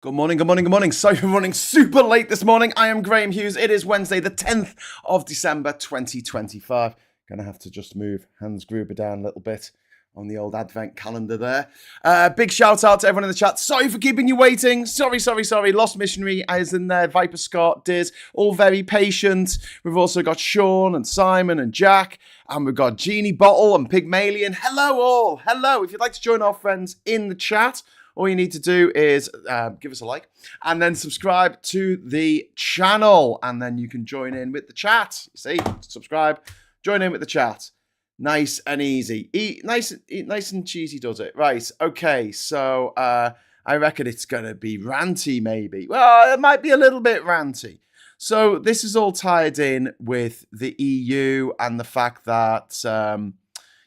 Good morning, good morning, good morning. Sorry for running super late this morning. I am Graham Hughes. It is Wednesday, the 10th of December, 2025. Gonna have to just move Hans Gruber down a little bit on the old advent calendar there. Big shout out to everyone in the chat. Sorry for keeping you waiting. Sorry. Lost Missionary is in there. Viper Scott, Diz, all very patient. We've also got Sean and Simon and Jack. And we've got Genie Bottle and Pygmalion. Hello all. Hello. If you'd like to join our friends in the chat, all you need to do is give us a like and then subscribe to the channel. And then you can join in with the chat. See, subscribe, join in with the chat. Nice and easy. Nice and cheesy does it. Right, okay, so I reckon it's going to be ranty maybe. Well, it might be a little bit ranty. So this is all tied in with the EU and the fact that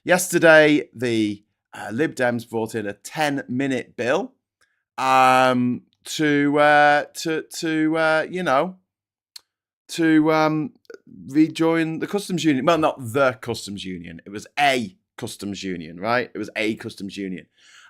yesterday the Lib Dems brought in a 10-minute bill to rejoin the customs union. Well, not the customs union. It was a customs union, right? It was a customs union.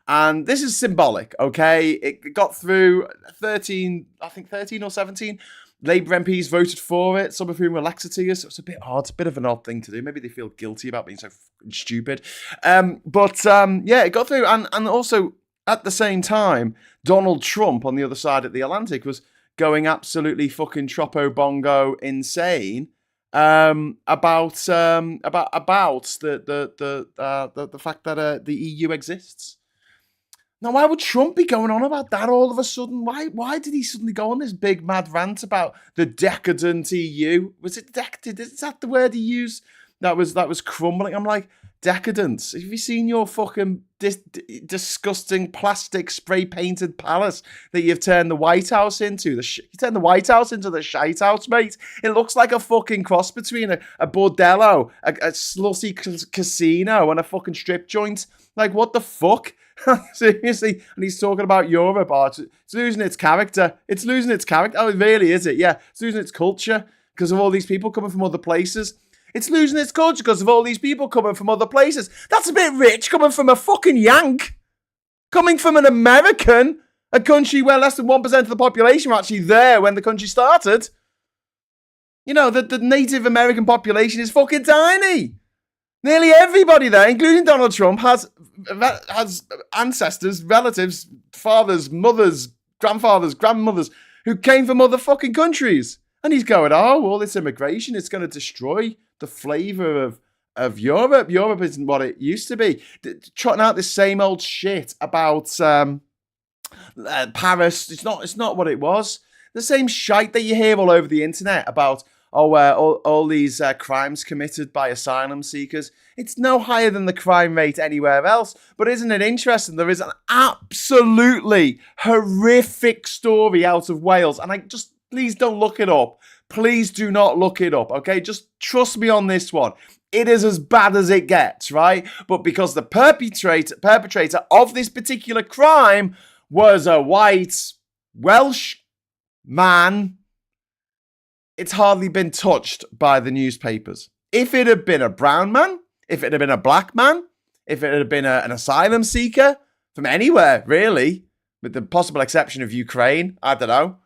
And this is symbolic, okay? It got through 13 or 17 Labour MPs voted for it, some of whom were Lexiteers. So it's a bit odd. It's a bit of an odd thing to do. Maybe they feel guilty about being so stupid. Yeah, it got through. And also, at the same time, Donald Trump on the other side of the Atlantic was going absolutely fucking tropo bongo insane about the fact that the EU exists. Now, why would Trump be going on about that all of a sudden? Why did he suddenly go on this big mad rant about the decadent EU? Was it decadent? Is that the word he used? That was crumbling. I'm like, decadence. Have you seen your fucking disgusting plastic spray painted palace that you've turned the White House into? You turned the White House into the shite house, mate. It looks like a fucking cross between a bordello, a slutty casino, and a fucking strip joint. Like, what the fuck? Seriously. And he's talking about Europe. Oh, it's losing its character. It's losing its character. Oh, it really is it? Yeah. It's losing its culture because of all these people coming from other places. It's losing its culture because of all these people coming from other places. That's a bit rich coming from a fucking Yank. Coming from an American, a country where less than 1% of the population were actually there when the country started. You know, the Native American population is fucking tiny. Nearly everybody there, including Donald Trump, has ancestors, relatives, fathers, mothers, grandfathers, grandmothers who came from other fucking countries. And he's going, oh, all this immigration, it's going to destroy the flavour of Europe. Europe isn't what it used to be. Trotting out this same old shit about Paris. It's not what it was. The same shite that you hear all over the internet about all these crimes committed by asylum seekers. It's no higher than the crime rate anywhere else. But isn't it interesting? There is an absolutely horrific story out of Wales. And please don't look it up. Please do not look it up, okay? Just trust me on this one. It is as bad as it gets, right? But because the perpetrator of this particular crime was a white Welsh man, it's hardly been touched by the newspapers. If it had been a brown man, if it had been a black man, if it had been an asylum seeker from anywhere, really, with the possible exception of Ukraine, I don't know,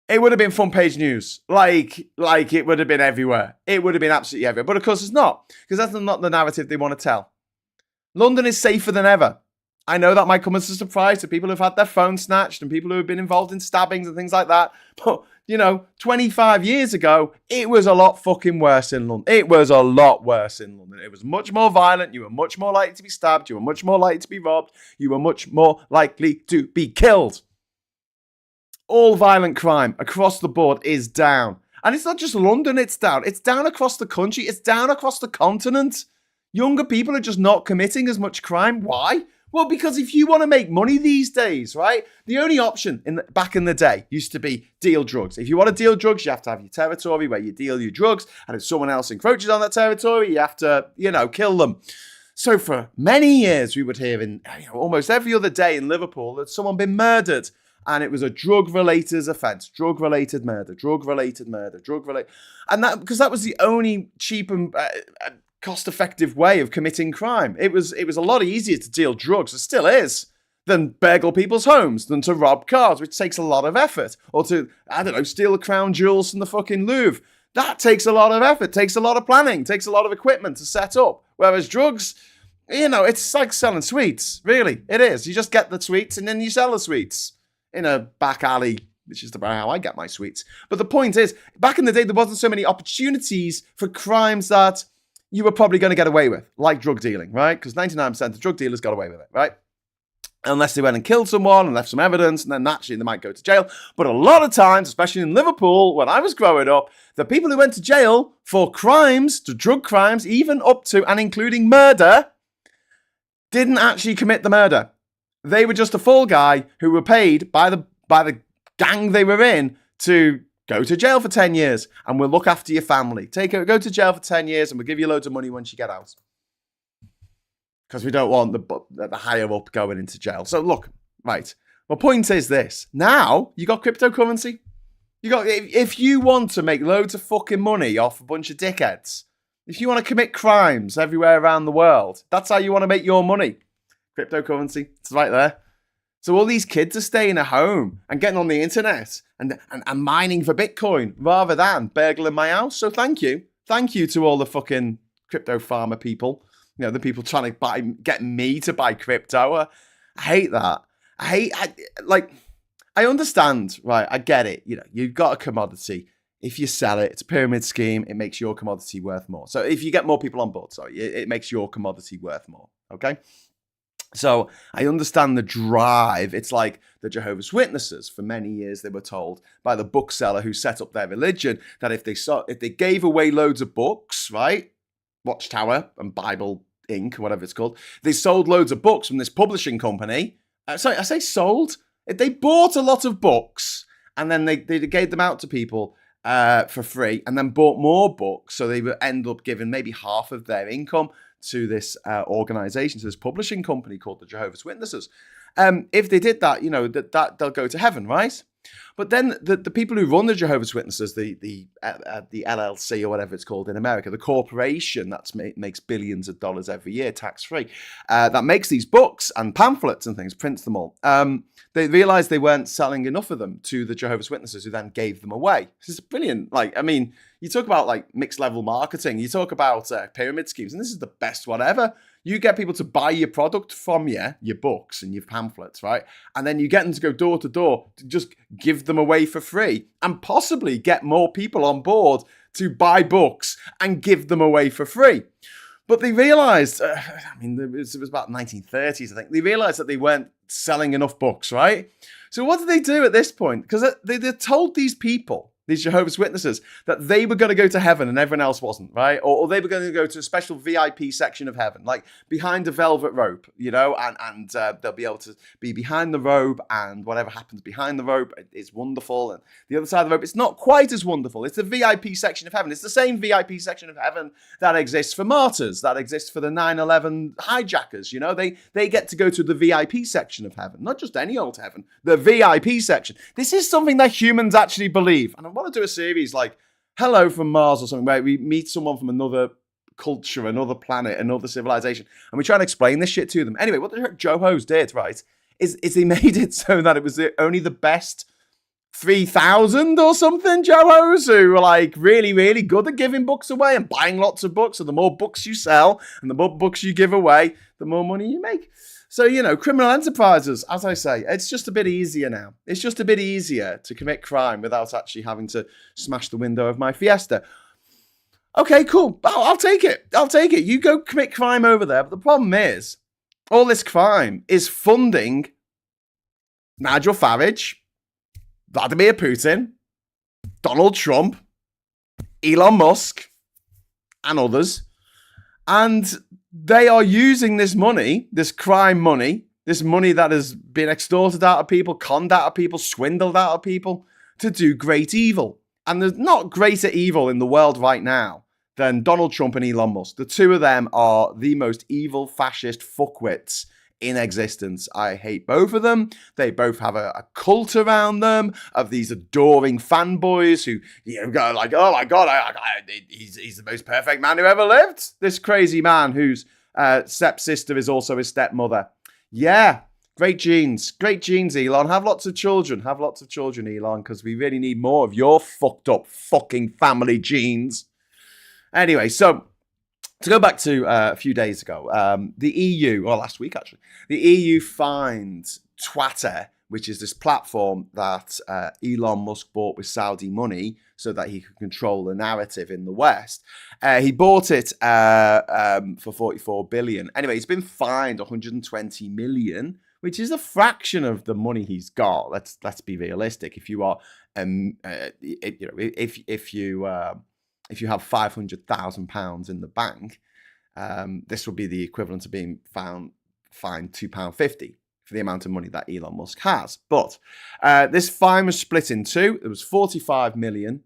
it would have been front page news. Like it would have been everywhere. It would have been absolutely everywhere. But of course it's not, because that's not the narrative they want to tell. London is safer than ever. I know that might come as a surprise to people who've had their phones snatched and people who have been involved in stabbings and things like that. But, 25 years ago, it was a lot fucking worse in London. It was a lot worse in London. It was much more violent. You were much more likely to be stabbed. You were much more likely to be robbed. You were much more likely to be killed. All violent crime across the board is down. And it's not just London it's down. It's down across the country. It's down across the continent. Younger people are just not committing as much crime. Why? Well, because if you want to make money these days, right, the only option back in the day used to be deal drugs. If you want to deal drugs, you have to have your territory where you deal your drugs. And if someone else encroaches on that territory, you have to, kill them. So for many years, we would hear in almost every other day in Liverpool that someone been murdered. And it was a drug-related offence, drug-related murder, drug-related murder, drug-related. And that, because that was the only cheap and cost-effective way of committing crime. It was a lot easier to deal drugs. It still is. than burgle people's homes, than to rob cars, which takes a lot of effort, or to, I don't know, steal the crown jewels from the fucking Louvre. That takes a lot of effort, takes a lot of planning, takes a lot of equipment to set up. Whereas drugs, it's like selling sweets. Really, it is. You just get the sweets and then you sell the sweets in a back alley, which is about how I get my sweets. But the point is, back in the day, there wasn't so many opportunities for crimes that you were probably going to get away with, like drug dealing, right? Because 99% of drug dealers got away with it, right? Unless they went and killed someone and left some evidence, and then naturally they might go to jail. But a lot of times, especially in Liverpool, when I was growing up, the people who went to jail for crimes, to drug crimes, even up to and including murder, didn't actually commit the murder. They were just a fall guy who were paid by the gang they were in to go to jail for 10 years, and we'll look after your family. Go to jail for 10 years, and we'll give you loads of money once you get out. Because we don't want the higher up going into jail. So look, right. My point is this. Now, you got cryptocurrency. If you want to make loads of fucking money off a bunch of dickheads, if you want to commit crimes everywhere around the world, that's how you want to make your money. Cryptocurrency, it's right there. So all these kids are staying at home and getting on the internet and mining for Bitcoin rather than burgling my house. So thank you. Thank you to all the fucking crypto farmer people. The people trying to get me to buy crypto. I hate that. I understand, right? I get it. You've got a commodity. If you sell it, it's a pyramid scheme. It makes your commodity worth more. So if you get more people on board, it makes your commodity worth more. Okay. So I understand the drive. It's like the Jehovah's Witnesses. For many years, they were told by the bookseller who set up their religion that if they gave away loads of books, right? Watchtower and Bible Inc., whatever it's called. They sold loads of books from this publishing company. Sorry, I say sold. They bought a lot of books and then they gave them out to people for free and then bought more books. So they would end up giving maybe half of their income to this organization, to this publishing company called the Jehovah's Witnesses. If they did that, that they'll go to heaven, right? But then the people who run the Jehovah's Witnesses, the LLC or whatever it's called in America, the corporation that makes billions of dollars every year tax-free, that makes these books and pamphlets and things, prints them all, they realized they weren't selling enough of them to the Jehovah's Witnesses, who then gave them away. This is brilliant. You talk about mixed level marketing, you talk about pyramid schemes, and this is the best one ever. You get people to buy your product from you, your books and your pamphlets, right? And then you get them to go door to door to just give them away for free and possibly get more people on board to buy books and give them away for free. But they realized, it was about 1930s, I think, they realized that they weren't selling enough books, right? So what did they do at this point? Because they told these people, these Jehovah's Witnesses, that they were going to go to heaven and everyone else wasn't, right? Or they were going to go to a special VIP section of heaven, like behind a velvet rope, and they'll be able to be behind the robe, and whatever happens behind the rope is wonderful. And the other side of the rope, it's not quite as wonderful. It's the VIP section of heaven. It's the same VIP section of heaven that exists for martyrs, that exists for the 9/11 hijackers. They get to go to the VIP section of heaven, not just any old heaven, the VIP section. This is something that humans actually believe. And I want to do a series like Hello from Mars or something, where we meet someone from another culture, another planet, another civilization, and we try and explain this shit to them. Anyway, what the Johos did, right, is they made it so that it was only the best 3,000 or something Johos who were really, really good at giving books away and buying lots of books. So the more books you sell and the more books you give away, the more money you make. So, criminal enterprises, as I say, it's just a bit easier now. It's just a bit easier to commit crime without actually having to smash the window of my Fiesta. Okay, cool. I'll take it. You go commit crime over there. But the problem is, all this crime is funding Nigel Farage, Vladimir Putin, Donald Trump, Elon Musk, and others. And they are using this money, this crime money, this money that has been extorted out of people, conned out of people, swindled out of people, to do great evil. And there's not greater evil in the world right now than Donald Trump and Elon Musk. The two of them are the most evil fascist fuckwits in existence. I hate both of them. They both have a cult around them of these adoring fanboys who go like, oh my God, he's the most perfect man who ever lived. This crazy man whose stepsister is also his stepmother. Yeah, Great genes, Elon. Have lots of children, Elon, because we really need more of your fucked up fucking family genes. Anyway, so to go back to a few days ago, the EU, or last week actually, the EU fined Twitter, which is this platform that Elon Musk bought with Saudi money so that he could control the narrative in the West. He bought it for 44 billion. Anyway, he's been fined 120 million, which is a fraction of the money he's got. Let's be realistic. If you are, if you have £500,000 in the bank, this would be the equivalent of being fined £2.50 for the amount of money that Elon Musk has. But this fine was split in two. There was 45 million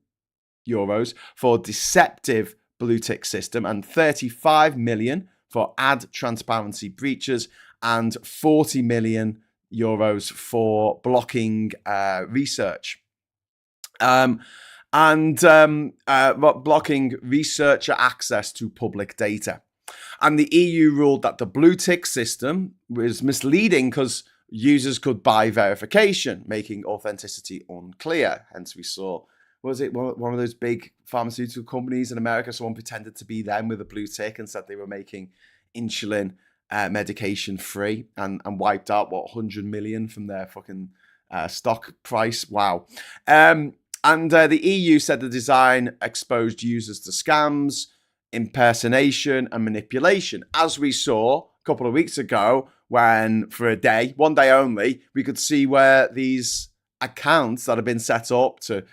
euros for deceptive blue tick system and 35 million for ad transparency breaches and 40 million euros for blocking research. Blocking researcher access to public data. And the EU ruled that the blue tick system was misleading because users could buy verification, making authenticity unclear. Hence, we saw, was it one of those big pharmaceutical companies in America? Someone pretended to be them with a blue tick and said they were making insulin medication free and wiped out, 100 million from their fucking stock price. Wow. And the EU said the design exposed users to scams, impersonation and manipulation, as we saw a couple of weeks ago when for one day only, we could see where these accounts that have been set up to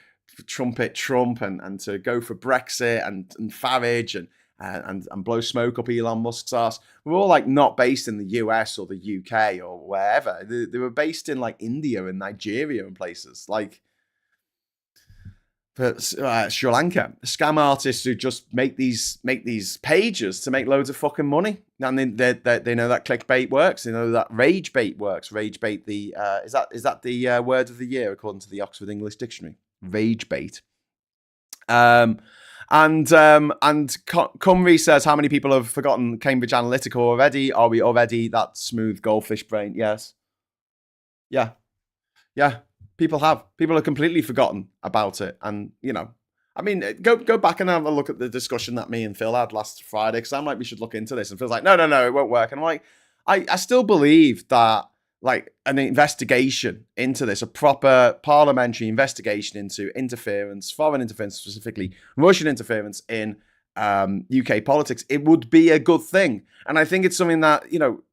trumpet Trump and to go for Brexit and Farage and blow smoke up Elon Musk's ass were all like not based in the US or the UK or wherever. They were based in like India and Nigeria and places like Sri Lanka. Scam artists who just make these pages to make loads of fucking money, and they know that clickbait works. They know that rage bait works. Rage bait, is that the word of the year according to the Oxford English Dictionary? Rage bait. And Cumry says, how many people have forgotten Cambridge Analytica already? Are we already that smooth goldfish brain? Yes. Yeah. People have completely forgotten about it. And, I mean, go back and have a look at the discussion that me and Phil had last Friday, because I'm like, we should look into this. And Phil's like, no, it won't work. And I'm like, I still believe that, like, an investigation into this, a proper parliamentary investigation into interference, foreign interference, specifically Russian interference in UK politics, it would be a good thing. And I think it's something that,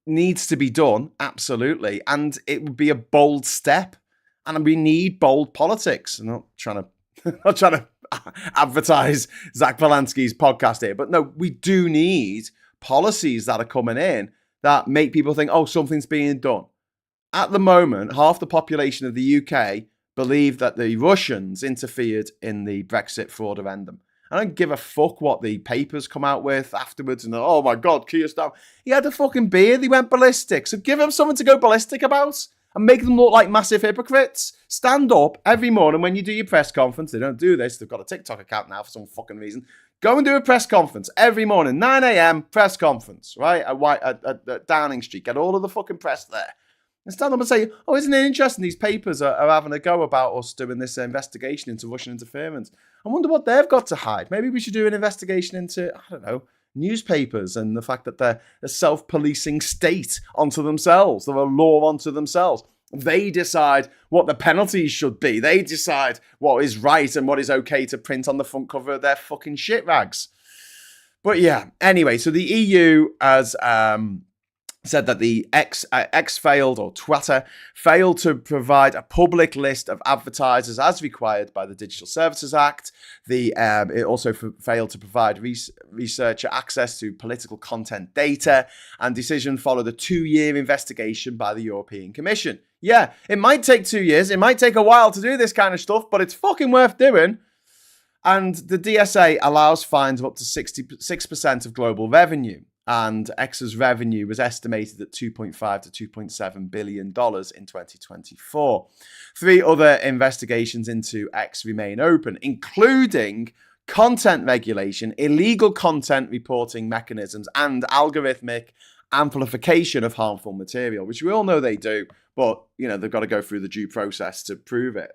needs to be done, absolutely. And it would be a bold step. And we need bold politics. I'm not trying to advertise Zach Polanski's podcast here, but no, we do need policies that are coming in that make people think, oh, something's being done. At the moment, half the population of the UK believe that the Russians interfered in the Brexit fraudulendum. I don't give a fuck what the papers come out with afterwards. And oh my God, Keir Starmer, he had a fucking beard. He went ballistic. So give him something to go ballistic about. And make them look like massive hypocrites. Stand up every morning when you do your press conference. They don't do this. They've got a TikTok account now for some fucking reason. Go and do a press conference every morning. 9 a.m. press conference, right? At Downing Street. Get all of the fucking press there. And stand up and say, oh, isn't it interesting? These papers are having a go about us doing this investigation into Russian interference. I wonder what they've got to hide. Maybe we should do an investigation into, I don't know, newspapers and the fact that they're a self-policing state onto themselves. They're a law onto themselves. They decide what the penalties should be. They decide what is right and what is okay to print on the front cover of their fucking shit rags. But yeah, anyway, so the EU has said that the X failed, or Twitter failed to provide a public list of advertisers as required by the Digital Services Act. It also failed to provide researcher access to political content data, and decision followed a 2-year investigation by the European Commission. Yeah, it might take 2 years. It might take a while to do this kind of stuff, but it's fucking worth doing. And the DSA allows fines of up to 66% of global revenue. And X's revenue was estimated at $2.5 to $2.7 billion in 2024. 3 other investigations into X remain open, including content regulation, illegal content reporting mechanisms, and algorithmic amplification of harmful material, which we all know they do, but, they've got to go through the due process to prove it.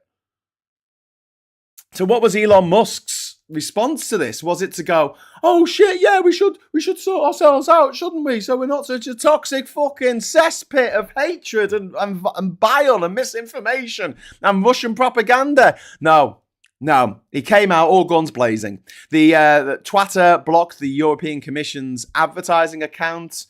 So what was Elon Musk's response to this? Was it to go, oh shit, yeah, we should sort ourselves out, shouldn't we? So we're not such a toxic fucking cesspit of hatred and bile and misinformation and Russian propaganda. No. He came out all guns blazing. The Twitter blocked the European Commission's advertising account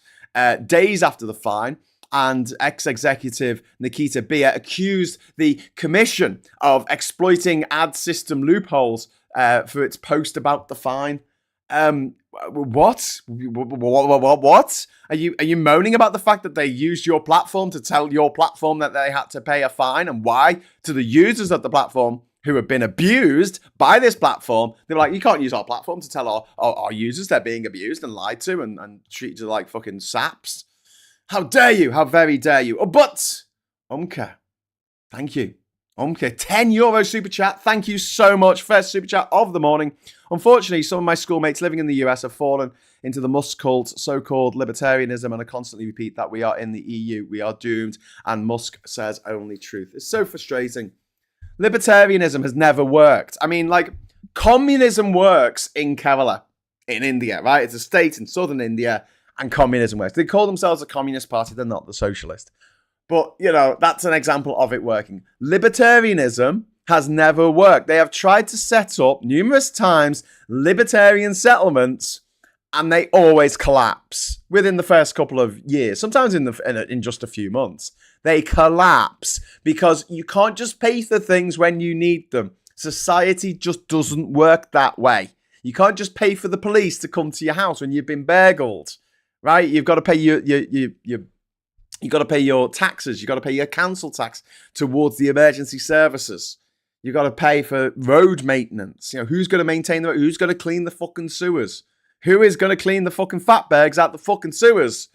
days after the fine. And ex-executive Nikita Beer accused the Commission of exploiting ad system loopholes for its post about the fine. What? Are you moaning about the fact that they used your platform to tell your platform that they had to pay a fine, and why? To the users of the platform who have been abused by this platform, they're like, you can't use our platform to tell our users they're being abused and lied to and treated like fucking saps. How dare you? How very dare you? Oh, but, Umka, thank you. Umka, €10 super chat. Thank you so much. First super chat of the morning. Unfortunately, some of my schoolmates living in the US have fallen into the Musk cult, so-called libertarianism, and I constantly repeat that we are in the EU. We are doomed, and Musk says only truth. It's so frustrating. Libertarianism has never worked. I mean, like, communism works in Kerala, in India, right? It's a state in southern India. And communism works. They call themselves a communist party. They're not. The socialist. But, that's an example of it working. Libertarianism has never worked. They have tried to set up numerous times libertarian settlements, and they always collapse within the first couple of years. Sometimes in just a few months. They collapse because you can't just pay for things when you need them. Society just doesn't work that way. You can't just pay for the police to come to your house when you've been burgled. Right, you've got to pay you got to pay your taxes. You've got to pay your council tax towards the emergency services. You've got to pay for road maintenance. Who's going to maintain the road? Who's going to clean the fucking sewers? Who is going to clean the fucking fatbergs out the fucking sewers?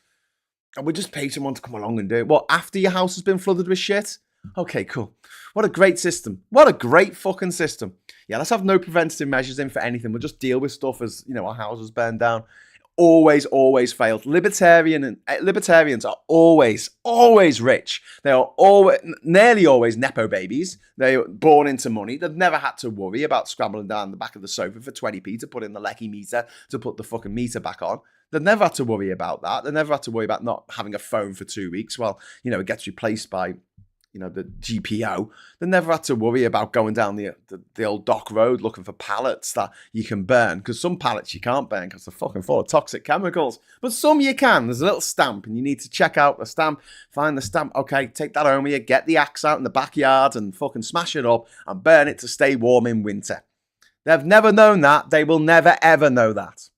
And we just pay someone to come along and do it. What, after your house has been flooded with shit? Okay, cool. What a great system. What a great fucking system. Yeah, let's have no preventative measures in for anything. We'll just deal with stuff as, our houses burn down. Always failed. Libertarians are always rich. They are nearly always nepo babies. They are born into money. They've never had to worry about scrambling down the back of the sofa for 20p to put in the lecky meter to put the fucking meter back on. They've never had to worry about that. They never had to worry about not having a phone for 2 weeks. Well, it gets replaced by the GPO. They never had to worry about going down the old dock road looking for pallets that you can burn, because some pallets you can't burn because they're fucking full of toxic chemicals. But some you can. There's a little stamp and you need to check out the stamp, find the stamp. Okay, take that home with you, get the axe out in the backyard and fucking smash it up and burn it to stay warm in winter. They've never known that. They will never ever know that.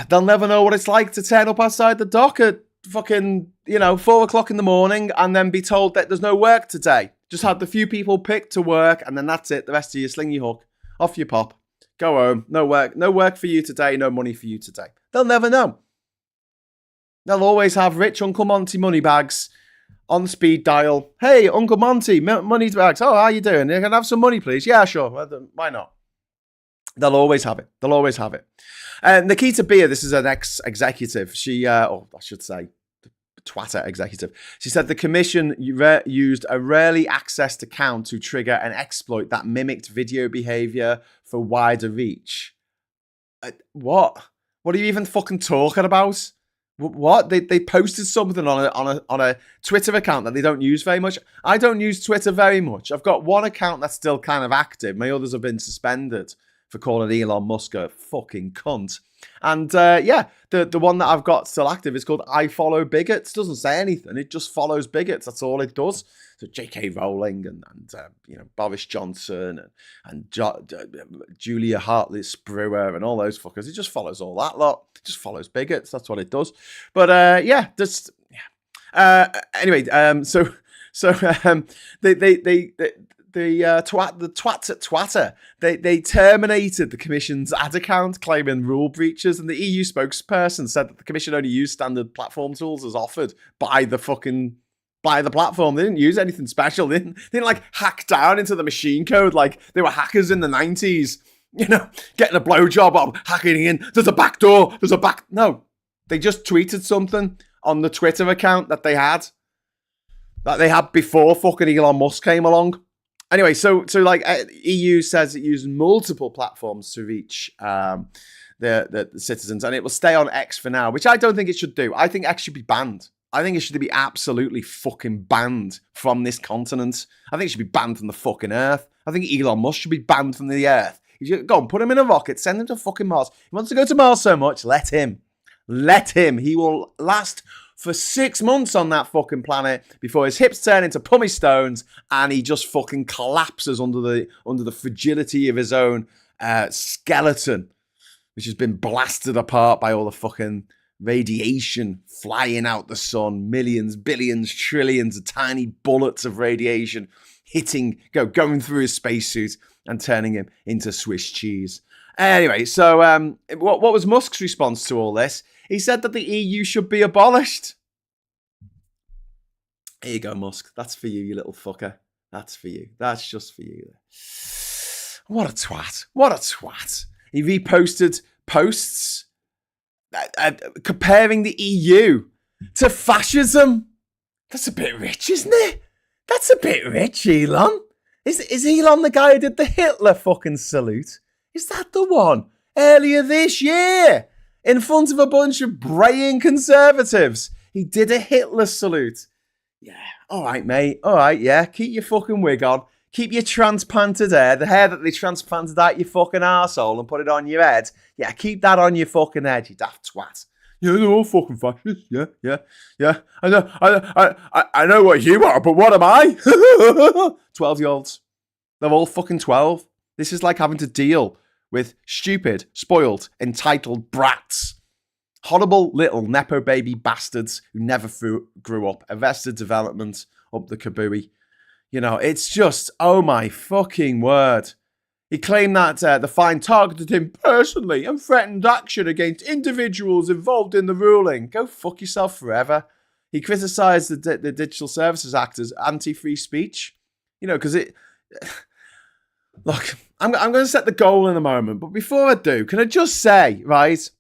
They'll never know what it's like to turn up outside the dock at fucking, 4 o'clock in the morning and then be told that there's no work today. Just have the few people picked to work and then that's it. The rest of you sling your hook, off you pop, go home. No work for you today, no money for you today. They'll never know. They'll always have rich Uncle Monty money bags on the speed dial. Hey, Uncle Monty, money bags. Oh, how you doing? You can have some money, please? Yeah, sure. Why not? They'll always have it. Nikita Beer, this is an ex-executive. She, I should say, Twitter executive. She said the commission used a rarely accessed account to trigger an exploit that mimicked video behavior for wider reach. What? What are you even fucking talking about? What? They posted something on a Twitter account that they don't use very much. I don't use Twitter very much. I've got one account that's still kind of active. My others have been suspended for calling Elon Musk a fucking cunt. And the one that I've got still active is called I Follow Bigots. Doesn't say anything. It just follows bigots. That's all it does. So J.K. Rowling and Boris Johnson and Julia Hartley-Brewer and all those fuckers. It just follows all that lot. It just follows bigots. That's what it does. But anyway, the twats at Twitter, they terminated the Commission's ad account, claiming rule breaches, and the EU spokesperson said that the Commission only used standard platform tools as offered by the platform. They didn't use anything special. They didn't like hack down into the machine code like they were hackers in the 90s, getting a blowjob, hacking in. There's a back door. No. They just tweeted something on the Twitter account that they had before fucking Elon Musk came along. Anyway, so like EU says it uses multiple platforms to reach the citizens, and it will stay on X for now, which I don't think it should do. I think X should be banned. I think it should be absolutely fucking banned from this continent. I think it should be banned from the fucking earth. I think Elon Musk should be banned from the earth. You should go and put him in a rocket, send him to fucking Mars. He wants to go to Mars so much, let him. Let him. He will last for 6 months on that fucking planet before his hips turn into pumice stones and he just fucking collapses under the fragility of his own skeleton, which has been blasted apart by all the fucking radiation flying out the sun, millions, billions, trillions of tiny bullets of radiation going through his spacesuit and turning him into Swiss cheese. Anyway, so what was Musk's response to all this? He said that the EU should be abolished. Here you go, Musk. That's for you, you little fucker. That's for you. That's just for you. What a twat. What a twat. He reposted posts comparing the EU to fascism. That's a bit rich, isn't it? That's a bit rich, Elon. Is Elon the guy who did the Hitler fucking salute? Is that the one? Earlier this year, in front of a bunch of braying conservatives, he did a Hitler salute. Yeah, all right, mate. All right, yeah. Keep your fucking wig on. Keep your transplanted hair, the hair that they transplanted out your fucking arsehole and put it on your head. Yeah, keep that on your fucking head, you daft twat. Yeah, they're all fucking fascists. Yeah. I know what you are, but what am I? 12-year-olds. They're all fucking 12. This is like having to deal with stupid, spoiled, entitled brats. Horrible little nepo baby bastards who never grew up. Arrested development up the kabooey. You know, it's just, oh my fucking word. He claimed that the fine targeted him personally and threatened action against individuals involved in the ruling. Go fuck yourself forever. He criticised the Digital Services Act as anti-free speech. You know, because it... Look, I'm going to set the goal in a moment, but before I do, can I just say, right...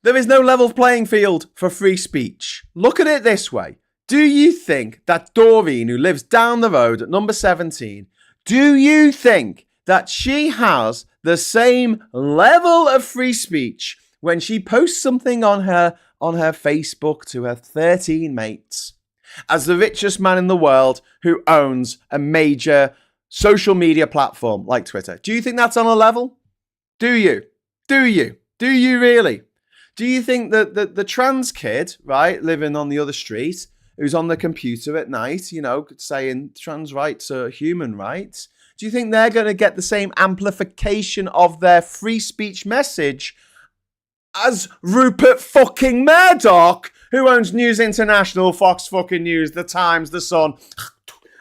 There is no level playing field for free speech. Look at it this way. Do you think that Doreen, who lives down the road at number 17, do you think that she has the same level of free speech when she posts something on her Facebook to her 13 mates as the richest man in the world who owns a major social media platform like Twitter? Do you think that's on a level? Do you? Do you really? Do you think that the trans kid, right, living on the other street, who's on the computer at night, you know, saying trans rights are human rights, do you think they're going to get the same amplification of their free speech message as Rupert fucking Murdoch, who owns News International, Fox fucking News, The Times, The Sun,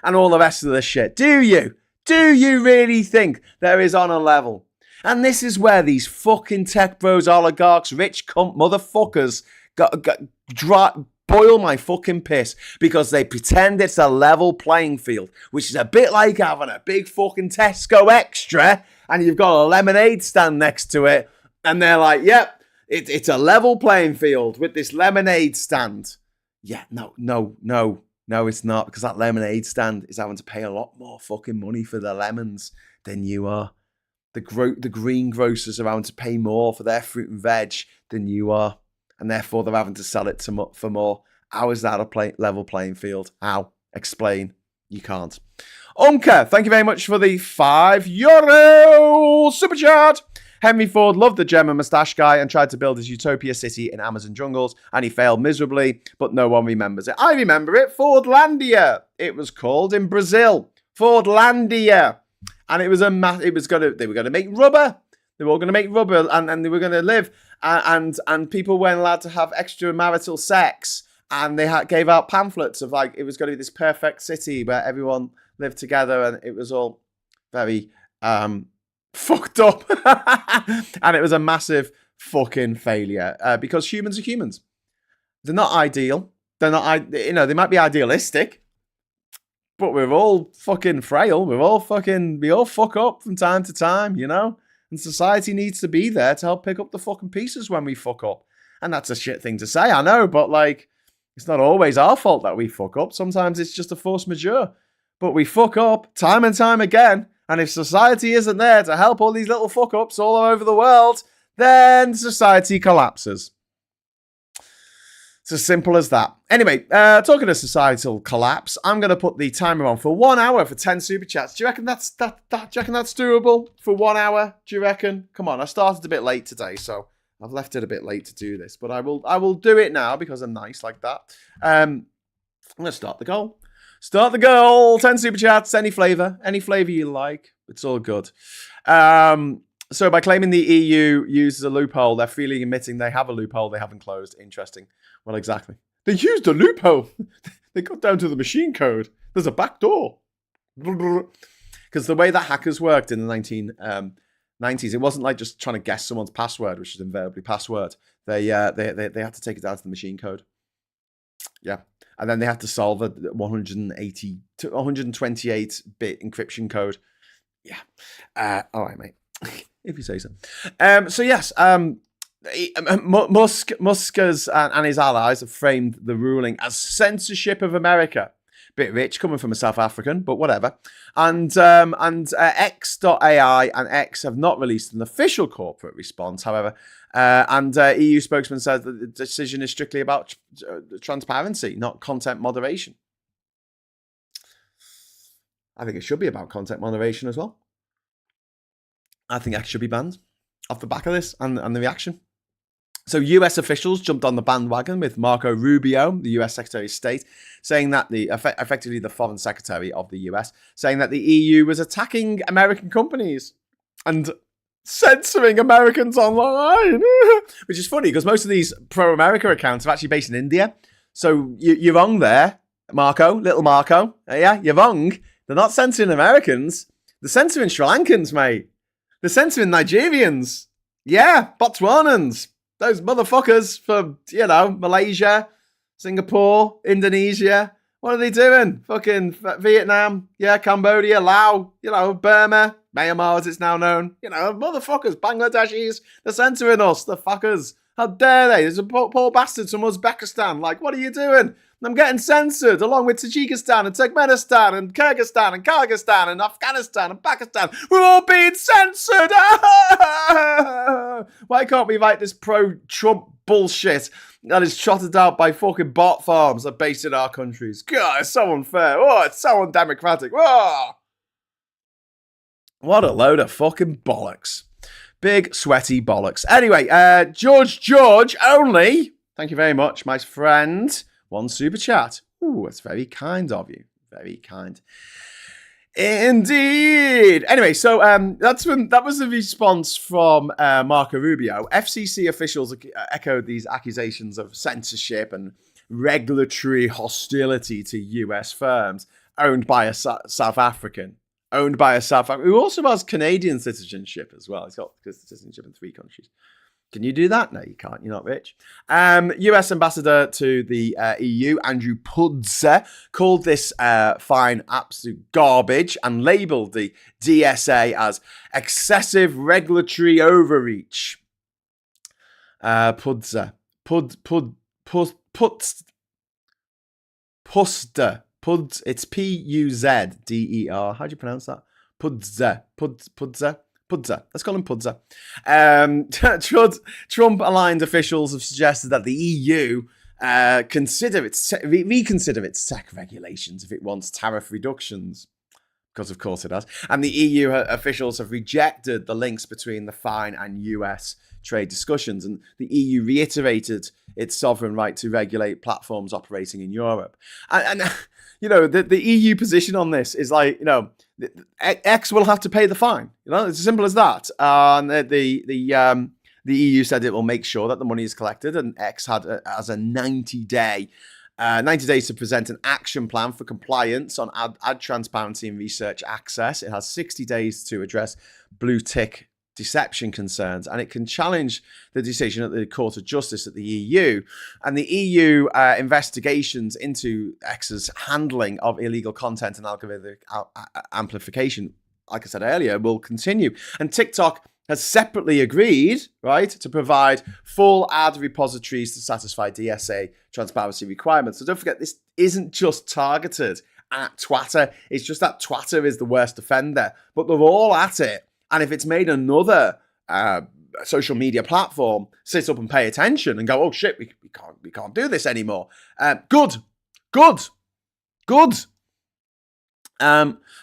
and all the rest of the shit? Do you? Do you really think there is on a level? And this is where these fucking tech bros, oligarchs, rich cunt motherfuckers boil my fucking piss because they pretend it's a level playing field, which is a bit like having a big fucking Tesco Extra and you've got a lemonade stand next to it and they're like, yep, it's a level playing field with this lemonade stand. Yeah, no, it's not, because that lemonade stand is having to pay a lot more fucking money for the lemons than you are. The greengrocers are having to pay more for their fruit and veg than you are, and therefore they're having to sell it for more. How is that a level playing field? How? Explain. You can't. Unka, thank you very much for the €5 super chat. Henry Ford loved the German moustache guy and tried to build his utopia city in Amazon jungles, and he failed miserably, but no one remembers it. I remember it. Fordlandia, it was called, in Brazil. Fordlandia. And it was they were going to make rubber. They were all going to make rubber and they were going to live. And people weren't allowed to have extramarital sex. And they gave out pamphlets of like, it was going to be this perfect city where everyone lived together. And it was all very fucked up. And it was a massive fucking failure because humans are humans. They're not ideal. They're not, they might be idealistic. But we're all fucking frail. We all fuck up from time to time, you know? And society needs to be there to help pick up the fucking pieces when we fuck up. And that's a shit thing to say, I know, but like, it's not always our fault that we fuck up. Sometimes it's just a force majeure. But we fuck up time and time again. And if society isn't there to help all these little fuck ups all over the world, then society collapses. It's as simple as that. Anyway, talking of societal collapse, I'm going to put the timer on for 1 hour for 10 super chats. Do you reckon that's doable for 1 hour? Do you reckon? Come on, I started a bit late today, so I've left it a bit late to do this, but I will do it now because I'm nice like that. I'm going to start the goal. Start the goal. 10 super chats, any flavor you like. It's all good. So by claiming the EU uses a loophole, they're freely admitting they have a loophole they haven't closed. Interesting. Well, exactly. They used a loophole. They got down to the machine code. There's a back door. Because the way that hackers worked in the 1990s, it wasn't like just trying to guess someone's password, which is invariably password. They had to take it down to the machine code. Yeah. And then they had to solve a 128-bit encryption code. Yeah. All right, mate. If you say so. So yes, Musk and his allies have framed the ruling as censorship of America. Bit rich coming from a South African, but whatever. And X.AI and X have not released an official corporate response, however. And EU spokesman says that the decision is strictly about transparency, not content moderation. I think it should be about content moderation as well. I think X should be banned off the back of this and the reaction. So US officials jumped on the bandwagon with Marco Rubio, the US Secretary of State, saying that effectively the foreign secretary of the US, saying that the EU was attacking American companies and censoring Americans online. Which is funny because most of these pro-America accounts are actually based in India. So you're wrong there, Marco, little Marco. Yeah, you're wrong. They're not censoring Americans. They're censoring Sri Lankans, mate. They're censoring Nigerians. Yeah, Botswanans. Those motherfuckers from, Malaysia, Singapore, Indonesia. What are they doing? Fucking Vietnam. Yeah, Cambodia, Laos, Burma, Myanmar as it's now known. Motherfuckers, Bangladeshis. They're censoring us. The fuckers. How dare they? There's a poor bastard from Uzbekistan. Like, what are you doing? I'm getting censored along with Tajikistan and Turkmenistan and Kyrgyzstan and Kazakhstan and Afghanistan and Pakistan. We're all being censored. Why can't we write this pro-Trump bullshit that is trotted out by fucking bot farms that are based in our countries? God, it's so unfair. Oh, it's so undemocratic. Oh. What a load of fucking bollocks. Big, sweaty bollocks. Anyway, George only. Thank you very much, my friend. 1 super chat. Ooh, that's very kind of you. Very kind. Indeed. Anyway, so that was the response from Marco Rubio. FCC officials echoed these accusations of censorship and regulatory hostility to US firms owned by a South African. Who also has Canadian citizenship as well. He's got citizenship in 3 countries. Can you do that? No, you can't. You're not rich. US ambassador to the EU, Andrew Pudze, called this fine absolute garbage and labelled the DSA as excessive regulatory overreach. Pudze. It's P-U-Z-D-E-R. How do you pronounce that? Pudze. Let's call him Pudze. Trump-aligned officials have suggested that the EU reconsider its tech regulations if it wants tariff reductions, because of course it has. And the EU officials have rejected the links between the fine and US trade discussions. And the EU reiterated its sovereign right to regulate platforms operating in Europe. And the EU position on this is like, X will have to pay the fine. It's as simple as that. And the EU said it will make sure that the money is collected, and X has a 90 days to present an action plan for compliance on ad transparency and research access. It has 60 days to address blue tick deception concerns, and it can challenge the decision at the Court of Justice at the EU. And the EU investigations into X's handling of illegal content and algorithmic amplification, like I said earlier, will continue. And TikTok has separately agreed, right, to provide full ad repositories to satisfy DSA transparency requirements. So don't forget, this isn't just targeted at Twitter. It's just that Twitter is the worst offender, but they're all at it. And if it's made another social media platform sit up and pay attention and go, oh shit, we can't do this anymore. Good.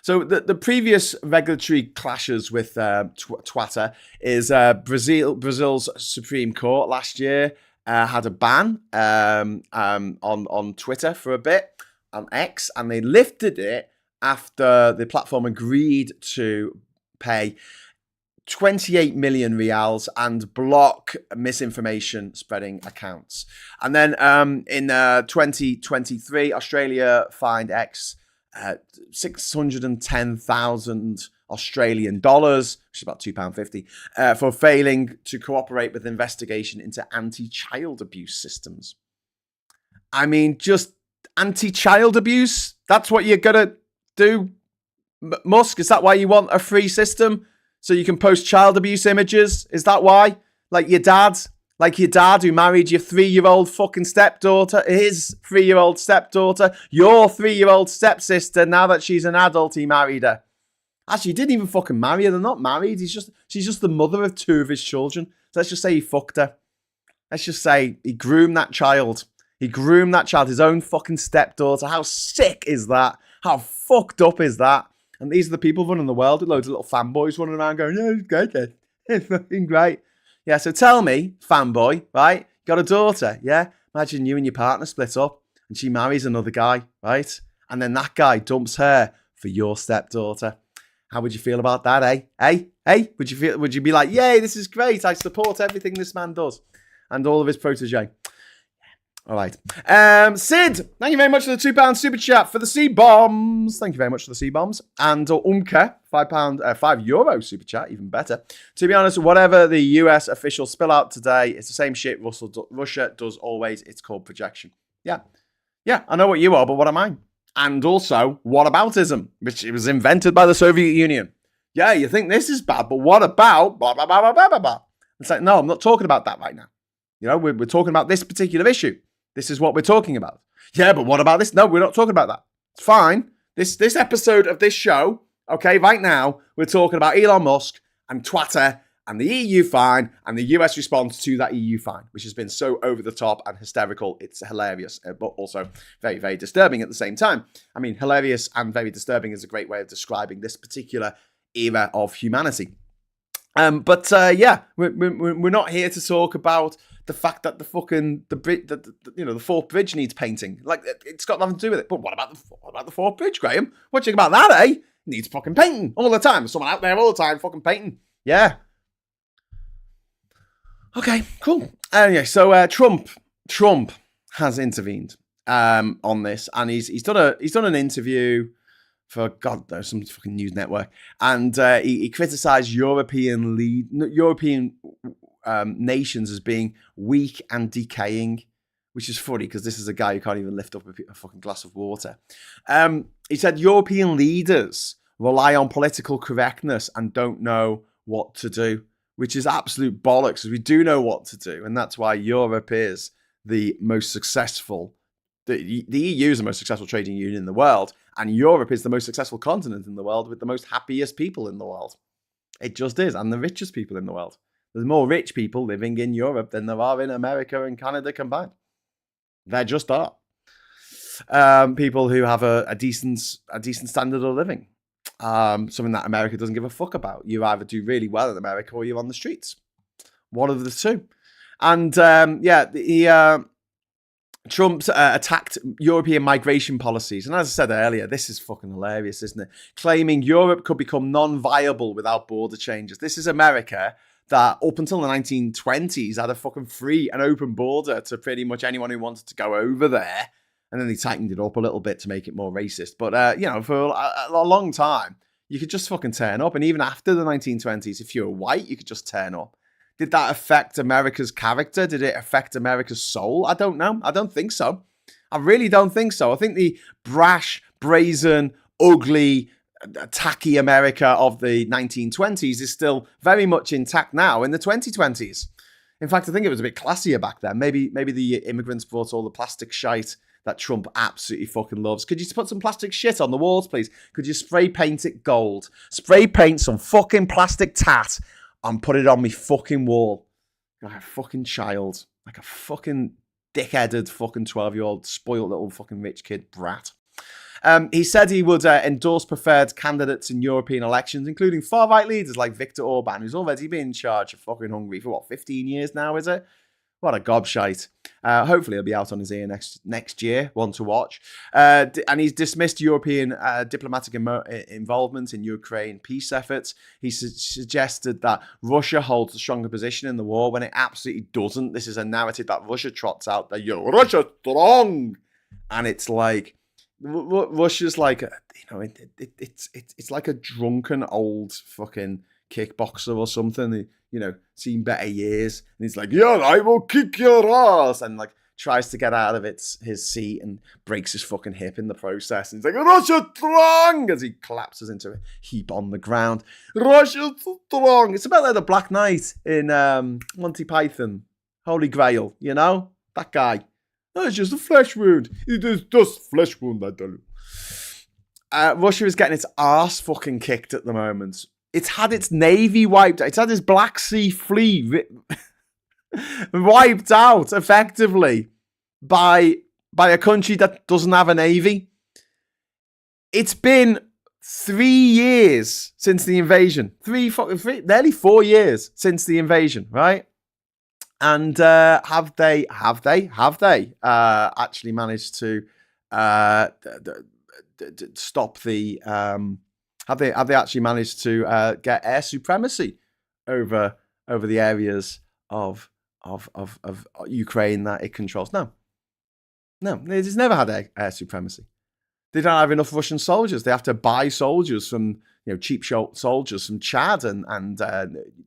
So the previous regulatory clashes with Twitter is Brazil's Supreme Court last year had a ban on Twitter for a bit, on X, and they lifted it after the platform agreed to pay 28 million reals and block misinformation spreading accounts. And then in 2023, Australia fined X 610,000 Australian dollars, which is about £2.50, for failing to cooperate with investigation into anti-child abuse systems. I mean, just anti-child abuse? That's what you're going to do, Musk? Is that why you want a free system? So you can post child abuse images? Is that why? Like your dad who married your 3-year-old fucking stepdaughter, his 3-year-old stepdaughter, your 3-year-old stepsister, now that she's an adult, he married her. Actually, he didn't even fucking marry her. They're not married. She's just the mother of 2 of his children. So let's just say he fucked her. Let's just say he groomed that child. His own fucking stepdaughter. How sick is that? How fucked up is that? And these are the people running the world with loads of little fanboys running around going, yeah, it's great, kid. It's fucking great. Yeah, so tell me, fanboy, right? You got a daughter, yeah? Imagine you and your partner split up and she marries another guy, right? And then that guy dumps her for your stepdaughter. How would you feel about that, eh? Would you be like, yay, this is great. I support everything this man does and all of his protege. All right. Sid, thank you very much for the £2 super chat for the C-bombs. Thank you very much for the C-bombs. And Umke, €5 super chat, even better. To be honest, whatever the US officials spill out today, it's the same shit Russia does always. It's called projection. Yeah, I know what you are, but what am I? And also, whataboutism, which was invented by the Soviet Union. Yeah, you think this is bad, but what about blah, blah, blah, blah, blah, blah, blah. It's like, no, I'm not talking about that right now. You know, we're talking about this particular issue. This is what we're talking about. Yeah, but what about this? No, we're not talking about that. It's fine. This episode of this show, okay, right now, we're talking about Elon Musk and Twitter and the EU fine and the US response to that EU fine, which has been so over the top and hysterical. It's hilarious, but also very, very disturbing at the same time. I mean, hilarious and very disturbing is a great way of describing this particular era of humanity. But we're not here to talk about the fact that the Forth Bridge needs painting. Like, it's got nothing to do with it. But what about the Forth Bridge, Graham? What do you think about that, eh? It needs fucking painting all the time. There's someone out there all the time fucking painting. Yeah. Okay, cool. Anyway, so Trump has intervened on this, and he's done an interview for God knows some fucking news network, and he criticised European nations as being weak and decaying, which is funny because this is a guy who can't even lift up a fucking glass of water. He said European leaders rely on political correctness and don't know what to do, which is absolute bollocks, because we do know what to do, and that's why Europe is the most successful. The EU is the most successful trading union in the world, and Europe is the most successful continent in the world with the most happiest people in the world. It just is, and the richest people in the world. There's more rich people living in Europe than there are in America and Canada combined. There just are. People who have a decent standard of living. Something that America doesn't give a fuck about. You either do really well in America or you're on the streets. One of the two. And Trump's attacked European migration policies. And as I said earlier, this is fucking hilarious, isn't it? Claiming Europe could become non-viable without border changes. This is America that up until the 1920s had a fucking free and open border to pretty much anyone who wanted to go over there. And then they tightened it up a little bit to make it more racist. But, for a long time, you could just fucking turn up. And even after the 1920s, if you were white, you could just turn up. Did that affect America's character? Did it affect America's soul? I don't know. I don't think so. I really don't think so. I think the brash, brazen, ugly, tacky America of the 1920s is still very much intact now in the 2020s. In fact, I think it was a bit classier back then. Maybe the immigrants brought all the plastic shite that Trump absolutely fucking loves. Could you put some plastic shit on the walls, please? Could you spray paint it gold? Spray paint some fucking plastic tat and put it on me fucking wall. Like a fucking child. Like a fucking dick-headed fucking 12-year-old spoiled little fucking rich kid brat. He said he would endorse preferred candidates in European elections, including far-right leaders like Viktor Orban, who's already been in charge of fucking Hungary for, 15 years now, is it? What a gobshite. Hopefully he'll be out on his ear next year. One to watch. And he's dismissed European diplomatic involvement in Ukraine peace efforts. He suggested that Russia holds a stronger position in the war when it absolutely doesn't. This is a narrative that Russia trots out that Russia's strong. And it's like, Russia's like, it's like a drunken old fucking kickboxer or something. Seen better years, and he's like, "Yeah, I will kick your ass," and like tries to get out of his seat and breaks his fucking hip in the process. And he's like, "Russia strong," as he collapses into a heap on the ground. Russia strong. It's about like the Black Knight in Monty Python, Holy Grail. That guy. Oh, it's just a flesh wound. It is just flesh wound, I tell you. Russia is getting its arse fucking kicked at the moment. It's had its navy wiped out. It's had its Black Sea fleet wiped out effectively by a country that doesn't have a navy. It's been 3 years since the invasion. Nearly 4 years since the invasion, right? And have they actually managed to stop the? Have they actually managed to get air supremacy over the areas of Ukraine that it controls? No, it's never had air supremacy. They don't have enough Russian soldiers. They have to buy soldiers from cheap soldiers from Chad and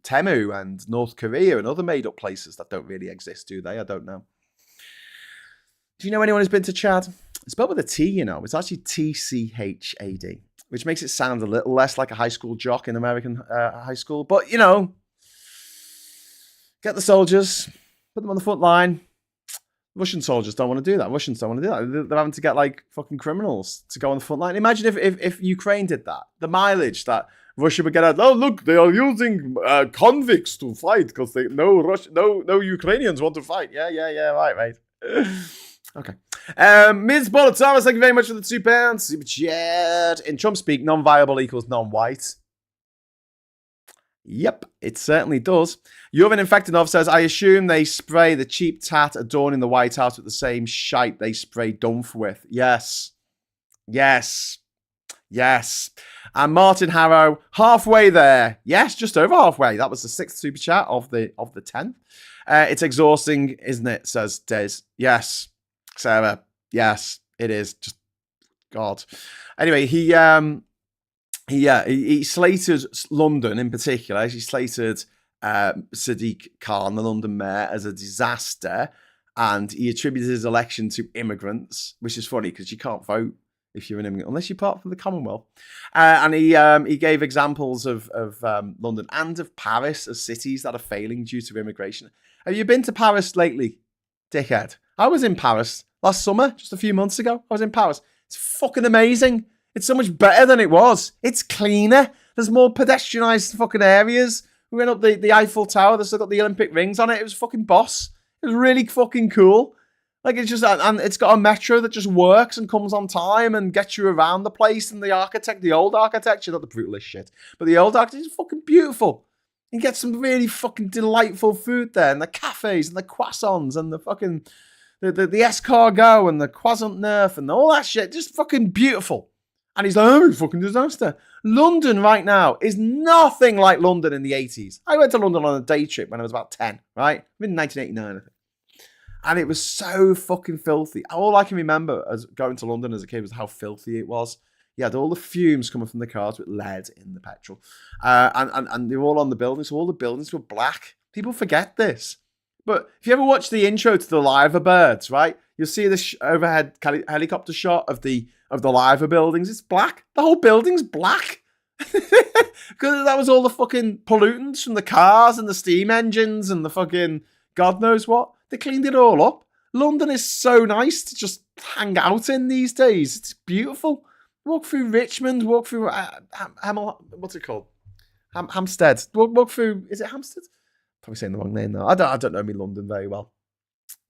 Temu and North Korea and other made up places that don't really exist, do they? I don't know. Do you know anyone who's been to Chad? It's spelled with a T, It's actually TCHAD. Which makes it sound a little less like a high school jock in American high school. But, get the soldiers, put them on the front line. Russian soldiers don't want to do that. Russians don't want to do that. They're having to get, like, fucking criminals to go on the front line. Imagine if Ukraine did that. The mileage that Russia would get out. Oh, look, they are using convicts to fight because no Ukrainians want to fight. Yeah, right. Okay. Ms. Bolotava, thank you very much for the £2 super chat. In Trump speak, non-viable equals non-white. Yep, it certainly does. Yuvin Infectinov says, I assume they spray the cheap tat adorning the White House with the same shite they spray Dunph with. Yes. And Martin Harrow, halfway there. Yes, just over halfway. That was the 6th super chat of the 10th. It's exhausting, isn't it? Says Des. Yes. Sarah, yes, it is. Just God. Anyway, he slated London in particular. He slated Sadiq Khan, the London mayor, as a disaster, and he attributed his election to immigrants, which is funny because you can't vote if you're an immigrant unless you're part of the Commonwealth. And he gave examples of London and of Paris as cities that are failing due to immigration. Have you been to Paris lately, dickhead? I was in Paris last summer, just a few months ago. I was in Paris. It's fucking amazing. It's so much better than it was. It's cleaner. There's more pedestrianised fucking areas. We went up the Eiffel Tower. That's still got the Olympic rings on it. It was fucking boss. It was really fucking cool. Like, it's just, and it's got a metro that just works and comes on time and gets you around the place. And the old architecture, not the brutalist shit, but the old architecture is fucking beautiful. You get some really fucking delightful food there, and the cafes and the croissants and the fucking the escargot and the croissant neuf and all that shit. Just fucking beautiful. And he's like, oh, fucking disaster. London right now is nothing like London in the 80s. I went to London on a day trip when I was about 10, right? In 1989, I think. And it was so fucking filthy. All I can remember as going to London as a kid was how filthy it was. You had all the fumes coming from the cars with lead in the petrol. And they were all on the buildings, so all the buildings were black. People forget this. But if you ever watch the intro to The Liver Birds, right? You'll see the overhead helicopter shot of the Liver buildings. It's black. The whole building's black. Because that was all the fucking pollutants from the cars and the steam engines and the fucking God knows what. They cleaned it all up. London is so nice to just hang out in these days. It's beautiful. Walk through Richmond, walk through what's it called? Hampstead. Walk through, is it Hampstead? Probably saying the wrong name now. I don't know me London very well.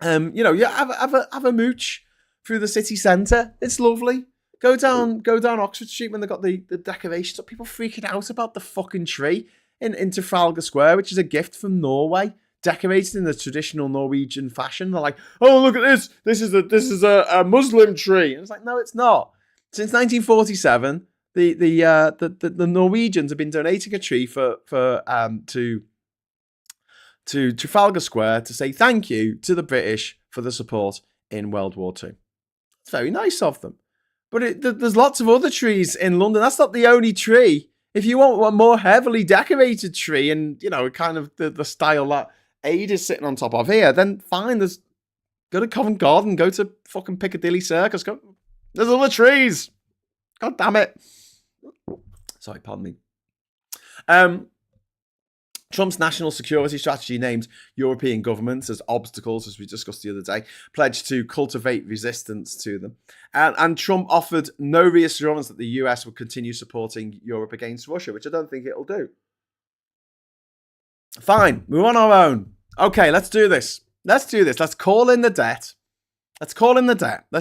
You know, have a mooch through the city centre. It's lovely. Go down Oxford Street when they got the decorations up. People freaking out about the fucking tree in Trafalgar Square, which is a gift from Norway, decorated in the traditional Norwegian fashion. They're like, oh, look at this. This is a Muslim tree. And it's like, no, it's not. Since 1947, the Norwegians have been donating a tree to Trafalgar Square to say thank you to the British for the support in World War II. It's very nice of them. But there's lots of other trees in London. That's not the only tree. If you want a more heavily decorated tree and, you know, kind of the style that Aid is sitting on top of here, then fine. Go to Covent Garden. Go to fucking Piccadilly Circus. There's other trees. God damn it. Sorry, pardon me. Trump's national security strategy named European governments as obstacles, as we discussed the other day, pledged to cultivate resistance to them. And Trump offered no reassurance that the US would continue supporting Europe against Russia, which I don't think it'll do. Fine, we're on our own. Okay, let's do this. Let's call in the debt. Let's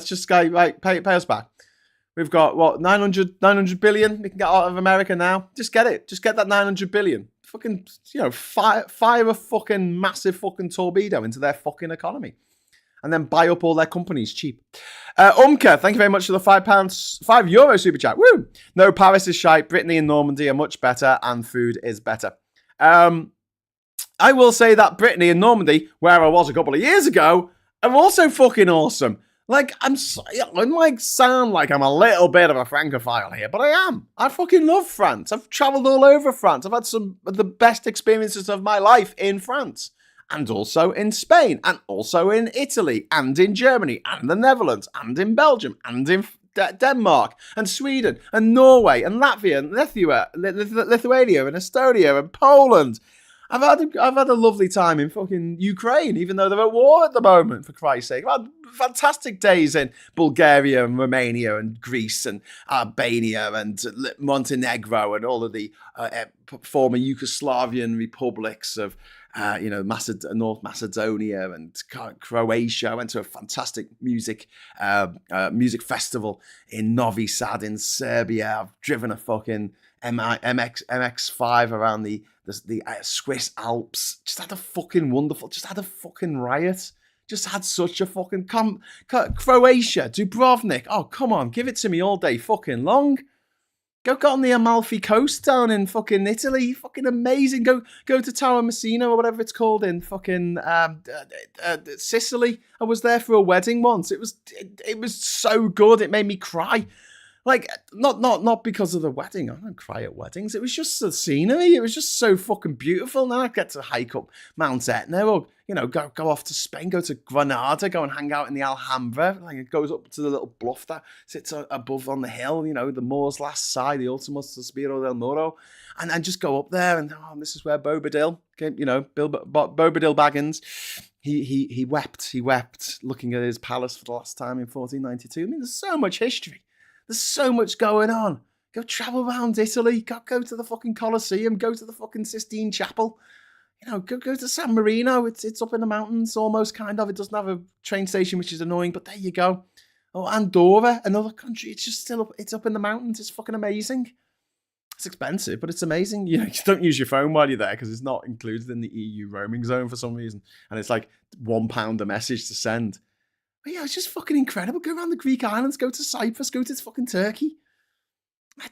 just go, right, pay us back. We've got, what, 900 billion we can get out of America now? Just get it. Just get that 900 billion. Fucking, you know, fire a fucking massive fucking torpedo into their fucking economy. And then buy up all their companies cheap. Umka, thank you very much for the €5 super chat. Woo! No, Paris is shite. Brittany and Normandy are much better. And food is better. I will say that Brittany and Normandy, where I was a couple of years ago, are also fucking awesome. Like, I might sound like I'm a little bit of a Francophile here, but I am. I fucking love France. I've travelled all over France. I've had some of the best experiences of my life in France. And also in Spain. And also in Italy. And in Germany. And the Netherlands. And in Belgium. And in Denmark. And Sweden. And Norway. And Latvia. And Lithuania. And Estonia. And Poland. I've had a lovely time in fucking Ukraine, even though they're at war at the moment, for Christ's sake. I've had fantastic days in Bulgaria and Romania and Greece and Albania and Montenegro and all of the former Yugoslavian republics of, North Macedonia and Croatia. I went to a fantastic music festival in Novi Sad in Serbia. I've driven a fucking MX-5 around the Swiss Alps. Just had a fucking wonderful, just had a fucking riot. Just had such a fucking Croatia, Dubrovnik. Oh, come on, give it to me all day fucking long. Go on the Amalfi Coast down in fucking Italy. Fucking amazing. Go to Tower Messina or whatever it's called in fucking Sicily. I was there for a wedding once. It was so good. It made me cry. Like, not because of the wedding. I don't cry at weddings. It was just the scenery. It was just so fucking beautiful. Now I get to hike up Mount Etna or, go off to Spain, go to Granada, go and hang out in the Alhambra. Like, it goes up to the little bluff that sits above on the hill, the Moor's Last Sigh, the Ultimo Suspiro del Moro. And just go up there and, this is where Bobadil, Bobadil Baggins, he wept looking at his palace for the last time in 1492. I mean, there's so much history. There's so much going on. Go travel around Italy. Go to the fucking Colosseum. Go to the fucking Sistine Chapel. Go to San Marino. It's up in the mountains, almost kind of. It doesn't have a train station, which is annoying, but there you go. Oh, Andorra, another country. It's just still up. It's up in the mountains. It's fucking amazing. It's expensive, but it's amazing. You don't use your phone while you're there because it's not included in the EU roaming zone for some reason, and it's like £1 a message to send. But yeah, it's just fucking incredible. Go around the Greek islands, go to Cyprus, go to fucking Turkey.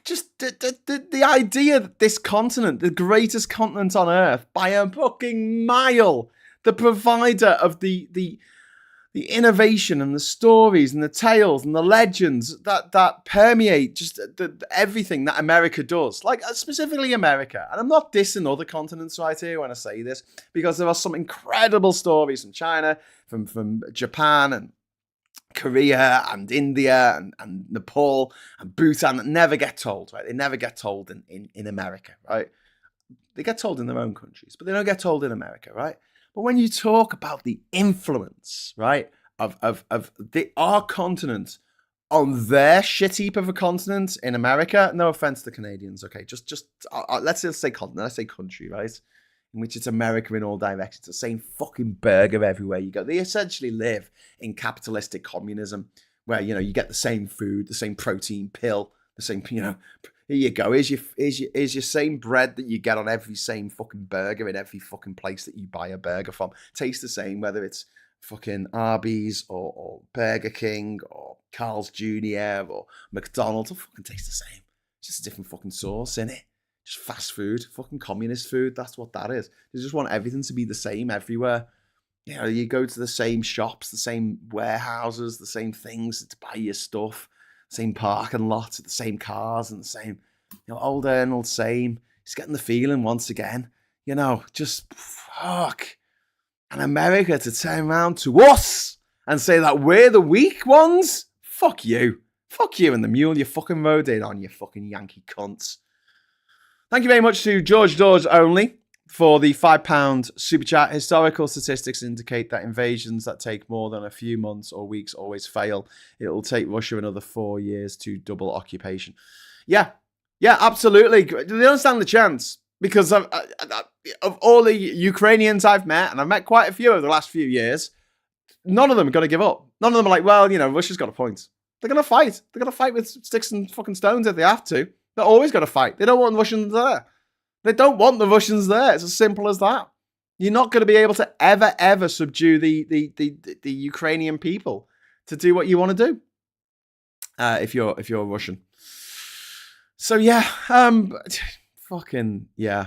Just the idea that this continent, the greatest continent on earth, by a fucking mile, the provider of the innovation and the stories and the tales and the legends that permeate just everything that America does, like specifically America. And I'm not dissing other continents right here when I say this, because there are some incredible stories from China, from Japan, and Korea and India and Nepal and Bhutan that never get told, right? They never get told in America, right? They get told in their own countries, but they don't get told in America, right? But when you talk about the influence, right, of our continent on their shit heap of a continent in America, no offense to Canadians, okay, let's just say continent, let's say country, right? In which it's America in all directions, the same fucking burger everywhere you go. They essentially live in capitalistic communism, where you get the same food, the same protein pill, the same here you go. Here's your same bread that you get on every same fucking burger in every fucking place that you buy a burger from. Tastes the same, whether it's fucking Arby's or Burger King or Carl's Jr. or McDonald's. It fucking tastes the same. It's just a different fucking sauce, innit? Just fast food, fucking communist food. That's what that is. They just want everything to be the same everywhere. You go to the same shops, the same warehouses, the same things to buy your stuff, same parking lots, the same cars, and the same, old Arnold same. He's getting the feeling once again, just fuck. And America to turn around to us and say that we're the weak ones? Fuck you. Fuck you and the mule you fucking rode in on, you fucking Yankee cunts. Thank you very much to George Dodge Only for the £5 super chat. Historical statistics indicate that invasions that take more than a few months or weeks always fail. It will take Russia another 4 years to double occupation. Yeah, absolutely. Do they don't stand the chance? Because of all the Ukrainians I've met, and I've met quite a few over the last few years, none of them are going to give up. None of them are like, well, Russia's got a point. They're going to fight. They're going to fight with sticks and fucking stones if they have to. They're always going to fight. They don't want the Russians there. They don't want the Russians there. It's as simple as that. You're not going to be able to ever subdue the Ukrainian people to do what you want to do if you're Russian. So yeah, fucking yeah,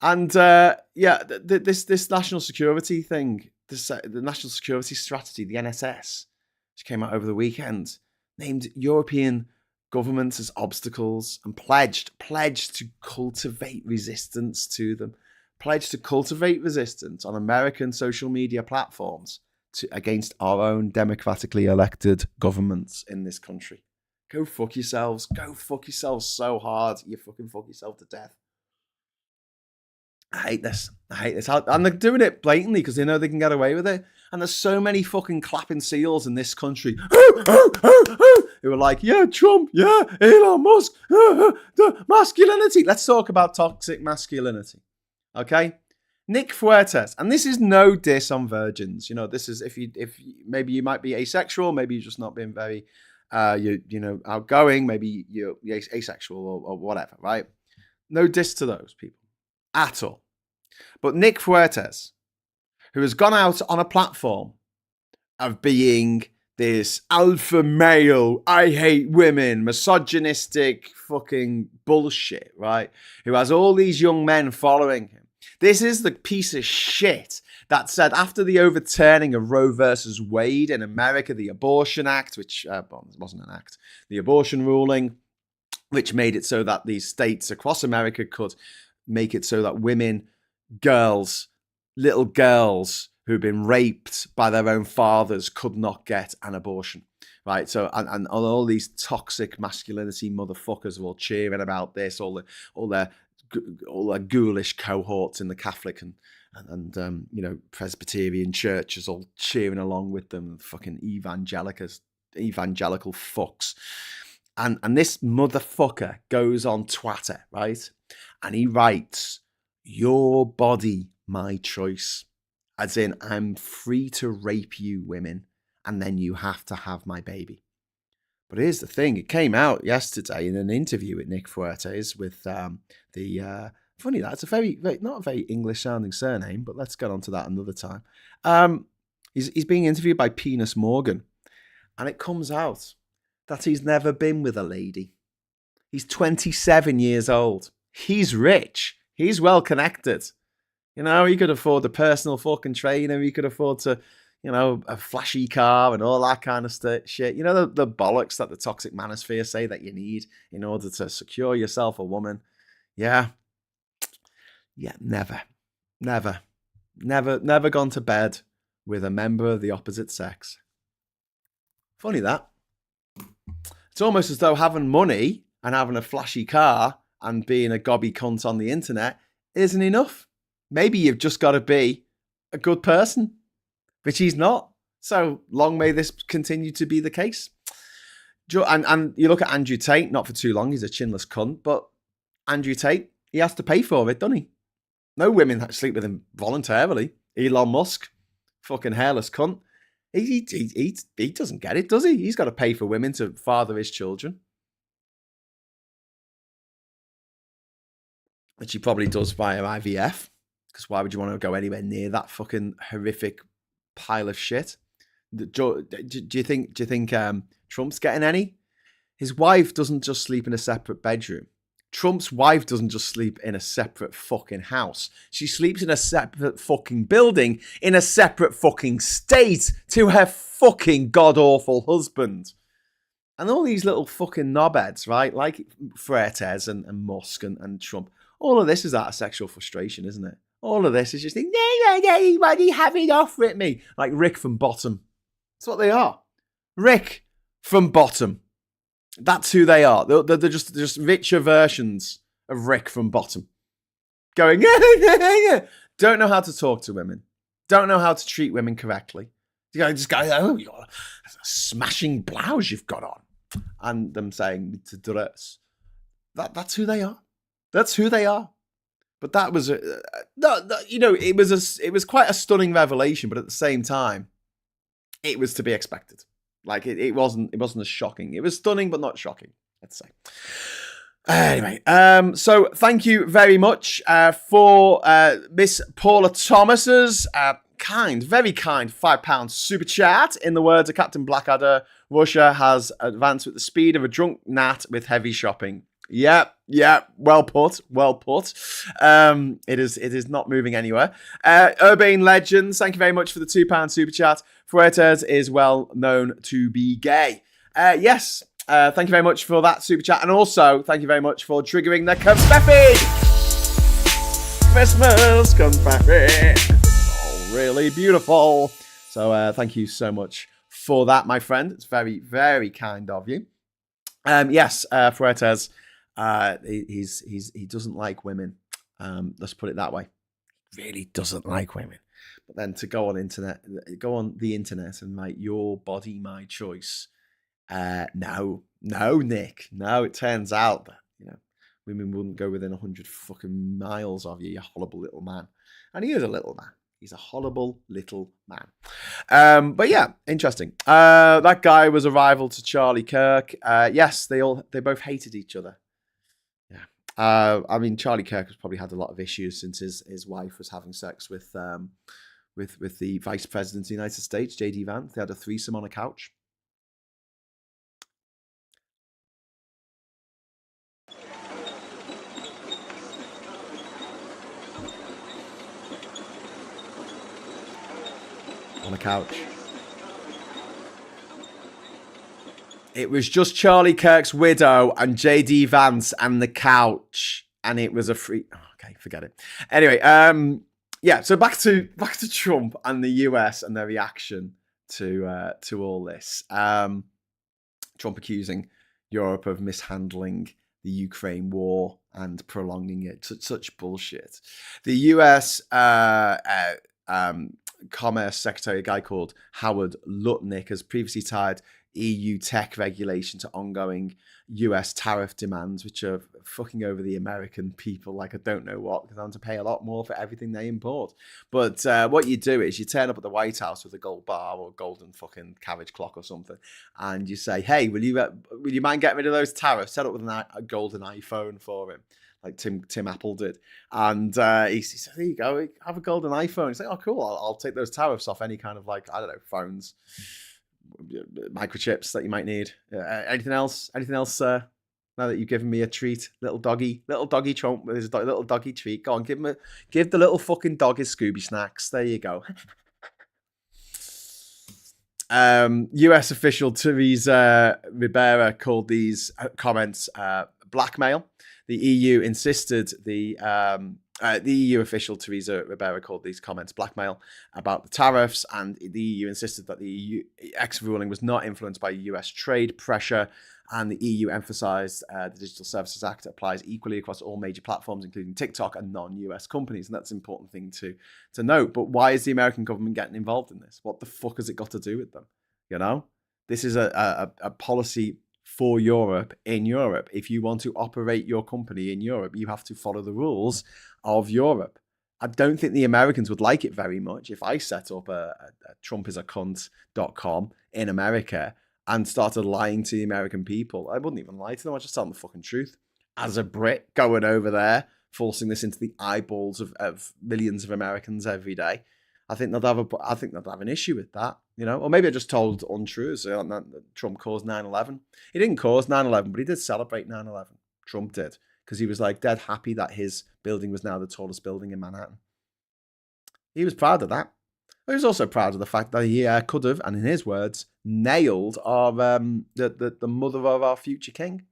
and this national security thing, the national security strategy, the NSS, which came out over the weekend, named European governments as obstacles and pledged to cultivate resistance to them, pledged to cultivate resistance on American social media platforms against our own democratically elected governments in this country. Go fuck yourselves. Go fuck yourselves so hard. You fucking fuck yourself to death. I hate this. And they're doing it blatantly because they know they can get away with it. And there's so many fucking clapping seals in this country who are like, yeah, Trump, yeah, Elon Musk, masculinity. Let's talk about toxic masculinity. Okay? Nick Fuertes, and this is no diss on virgins. This is if maybe you might be asexual, maybe you're just not being very outgoing, maybe you're asexual or whatever, right? No diss to those people at all. But Nick Fuertes, who has gone out on a platform of being this alpha male, I hate women, misogynistic fucking bullshit, right? Who has all these young men following him. This is the piece of shit that said after the overturning of Roe versus Wade in America, the Abortion Act, which it wasn't an act, the abortion ruling, which made it so that these states across America could make it so that women, girls, little girls who've been raped by their own fathers could not get an abortion, right? So, and all these toxic masculinity motherfuckers are all cheering about this, all their ghoulish cohorts in the Catholic and Presbyterian churches all cheering along with them, fucking evangelical fucks. And this motherfucker goes on Twitter, right? And he writes, "Your body, my choice." As in, I'm free to rape you women, and then you have to have my baby. But here's the thing. It came out yesterday in an interview with Nick Fuertes with funny that, it's a very, not a very English-sounding surname, but let's get on to that another time. He's being interviewed by Penis Morgan, and it comes out that he's never been with a lady. He's 27 years old. He's rich. He's well connected. He could afford a personal fucking trainer. He could afford to, a flashy car and all that kind of shit. The bollocks that the toxic manosphere say that you need in order to secure yourself a woman. Yeah, never gone to bed with a member of the opposite sex. Funny that. It's almost as though having money and having a flashy car and being a gobby cunt on the internet isn't enough. Maybe you've just got to be a good person, which he's not. So long may this continue to be the case. And you look at Andrew Tate, not for too long, he's a chinless cunt, but Andrew Tate, he has to pay for it, doesn't he? No women that sleep with him voluntarily. Elon Musk, fucking hairless cunt. He doesn't get it, does he? He's got to pay for women to father his children. Which he probably does via IVF. Because why would you want to go anywhere near that fucking horrific pile of shit? Do you think Trump's getting any? His wife doesn't just sleep in a separate bedroom. Trump's wife doesn't just sleep in a separate fucking house. She sleeps in a separate fucking building in a separate fucking state to her fucking god-awful husband. And all these little fucking knobheads, right? Like Fuertes and Musk and Trump. All of this is out of sexual frustration, isn't it? All of this is just, why do you have it off with me? Like Rick from Bottom. That's what they are. Rick from Bottom. That's who they are. They're just richer versions of Rick from Bottom. Going, don't know how to talk to women. Don't know how to treat women correctly. You know, just go, oh, you got a smashing blouse you've got on. And them saying to dress. That's who they are. That's who they are. But that was, it was quite a stunning revelation, but at the same time, it was to be expected. Like it wasn't as shocking. It was stunning, but not shocking, let's say. Anyway, so thank you very much for Miss Paula Thomas's very kind £5 super chat. In the words of Captain Blackadder, Russia has advanced with the speed of a drunk gnat with heavy shopping. Yeah, well put. It is not moving anywhere. Urbane Legends, thank you very much for the £2 super chat. Fuertes is well known to be gay. Yes, thank you very much for that super chat. And also, thank you very much for triggering the confetti. Christmas confetti. It's all really beautiful. So thank you so much for that, my friend. It's very, very kind of you. Yes, Fuertes. He doesn't like women. Let's put it that way. Really doesn't like women. But then to go on the internet and write your body, my choice. No, Nick. No, it turns out that women wouldn't go within 100 fucking miles of you, you horrible little man. And he is a little man. He's a horrible little man. But yeah, interesting. That guy was a rival to Charlie Kirk. Yes, they both hated each other. Yeah. I mean, Charlie Kirk has probably had a lot of issues since his wife was having sex with the Vice President of the United States, J.D. Vance. They had a threesome on a couch. On a couch. It was just Charlie Kirk's widow and J.D. Vance and the couch, and it was a free. Okay, forget it. Anyway, yeah. So back to Trump and the US and their reaction to all this. Trump accusing Europe of mishandling the Ukraine war and prolonging it. Such bullshit. The US Commerce Secretary, a guy called Howard Lutnick, has previously tied EU tech regulation to ongoing US tariff demands, which are fucking over the American people like I don't know what, because I want to pay a lot more for everything they import. But what you do is you turn up at the White House with a gold bar or a golden fucking carriage clock or something, and you say, hey, will you mind getting rid of those tariffs? Set up with a golden iPhone for him, like Tim Apple did. And he said, there you go, have a golden iPhone. He's like, oh, cool, I'll take those tariffs off any kind of, like, I don't know, phones, microchips that you might need. Anything else, sir? Now that you've given me a treat, little doggy Trump with his little doggy treat. Go on, give the little fucking dog his Scooby snacks. There you go. US official Teresa Ribera called these comments blackmail. The EU insisted the The EU official Teresa Ribera called these comments blackmail about the tariffs, and the EU insisted that the EU X ruling was not influenced by US trade pressure, and the EU emphasized the Digital Services Act applies equally across all major platforms, including TikTok and non-US companies, and that's an important thing to note. But why is the American government getting involved in this? What the fuck has it got to do with them? You know, this is a policy for Europe in Europe. If you want to operate your company in Europe, you have to follow the rules of Europe. I don't think the Americans would like it very much if I set up a trumpisacunt.com in America and started lying to the American people. I wouldn't even lie to them. I'd just tell them the fucking truth. As a Brit going over there, forcing this into the eyeballs of millions of Americans every day, I think they'd have an issue with that, you know. Or maybe I just told untruths. That Trump caused 9/11. He didn't cause 9/11, but he did celebrate 9/11. Trump did, because he was like dead happy that his building was now the tallest building in Manhattan. He was proud of that. He was also proud of the fact that he could have, and in his words, nailed our the mother of our future king,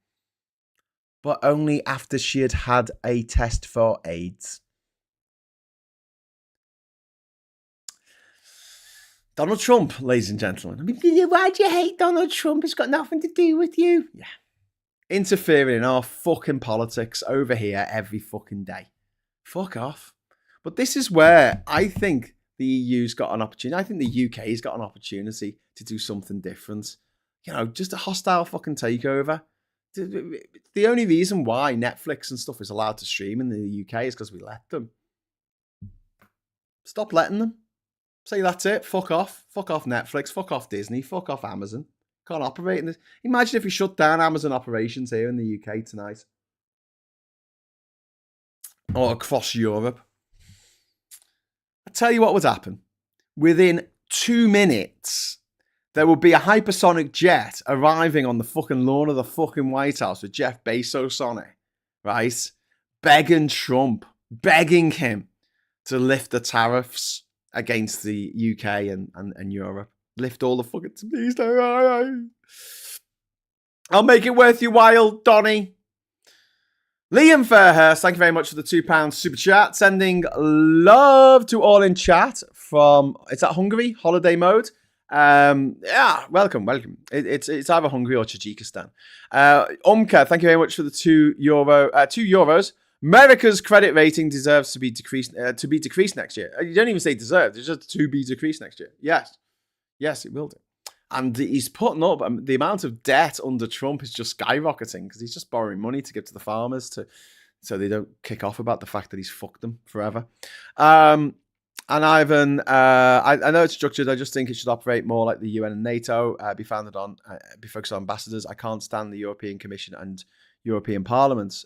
but only after she had had a test for AIDS. Donald Trump, ladies and gentlemen. I mean, why do you hate Donald Trump? It's got nothing to do with you. Yeah. Interfering in our fucking politics over here every fucking day. Fuck off. But this is where I think the EU's got an opportunity. I think the UK's got an opportunity to do something different. You know, just a hostile fucking takeover. The only reason why Netflix and stuff is allowed to stream in the UK is because we let them. Stop letting them. Say that's it. Fuck off. Fuck off Netflix. Fuck off Disney. Fuck off Amazon. Can't operate in this. Imagine if we shut down Amazon operations here in the UK tonight. Or across Europe. I tell you what would happen. Within 2 minutes, there would be a hypersonic jet arriving on the fucking lawn of the fucking White House with Jeff Bezos on it. Right? Begging Trump. Begging him to lift the tariffs against the UK and Europe. Lift all the fucking... Please don't. I'll make it worth your while, Donny. Liam Fairhurst, thank you very much for the £2 super chat. Sending love to all in chat from... Is that Hungary? Holiday mode? Yeah, welcome. It's either Hungary or Tajikistan. Umka, thank you very much for the €2. America's credit rating deserves to be decreased next year. You don't even say deserve. It's just to be decreased next year. Yes, it will do. And he's putting up the amount of debt under Trump is just skyrocketing because he's just borrowing money to give to the farmers so they don't kick off about the fact that he's fucked them forever. And Ivan, I know it's structured. I just think it should operate more like the UN and NATO. Be focused on ambassadors. I can't stand the European Commission and European Parliament.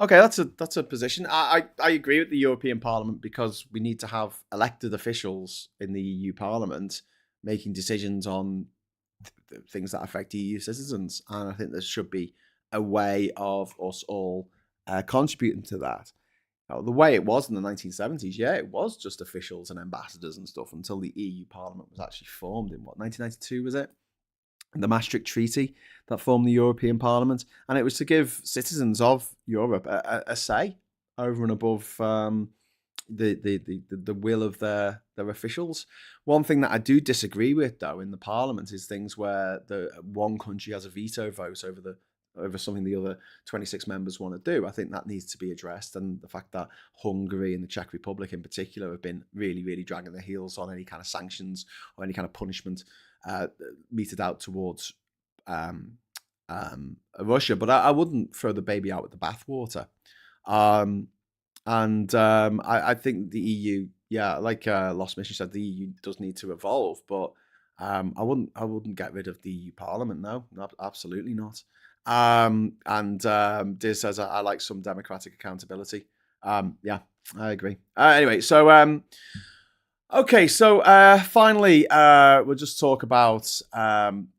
Okay, that's a position. I agree with the European Parliament because we need to have elected officials in the EU Parliament making decisions on things that affect EU citizens. And I think there should be a way of us all contributing to that. Now, the way it was in the 1970s, yeah, it was just officials and ambassadors and stuff until the EU Parliament was actually formed in, 1992 was it? The Maastricht Treaty that formed the European Parliament. And it was to give citizens of Europe a say over and above the will of their officials. One thing that I do disagree with, though, in the Parliament is things where the one country has a veto vote over something the other 26 members want to do. I think that needs to be addressed, and the fact that Hungary and the Czech Republic in particular have been really, really dragging their heels on any kind of sanctions or any kind of punishment meted out towards Russia. But I wouldn't throw the baby out with the bathwater. I think the EU, like Lost Mission said, the EU does need to evolve, but I wouldn't get rid of the EU Parliament. No, absolutely not. Diz says I like some democratic accountability. Yeah, I agree. Anyway, so finally, we'll just talk about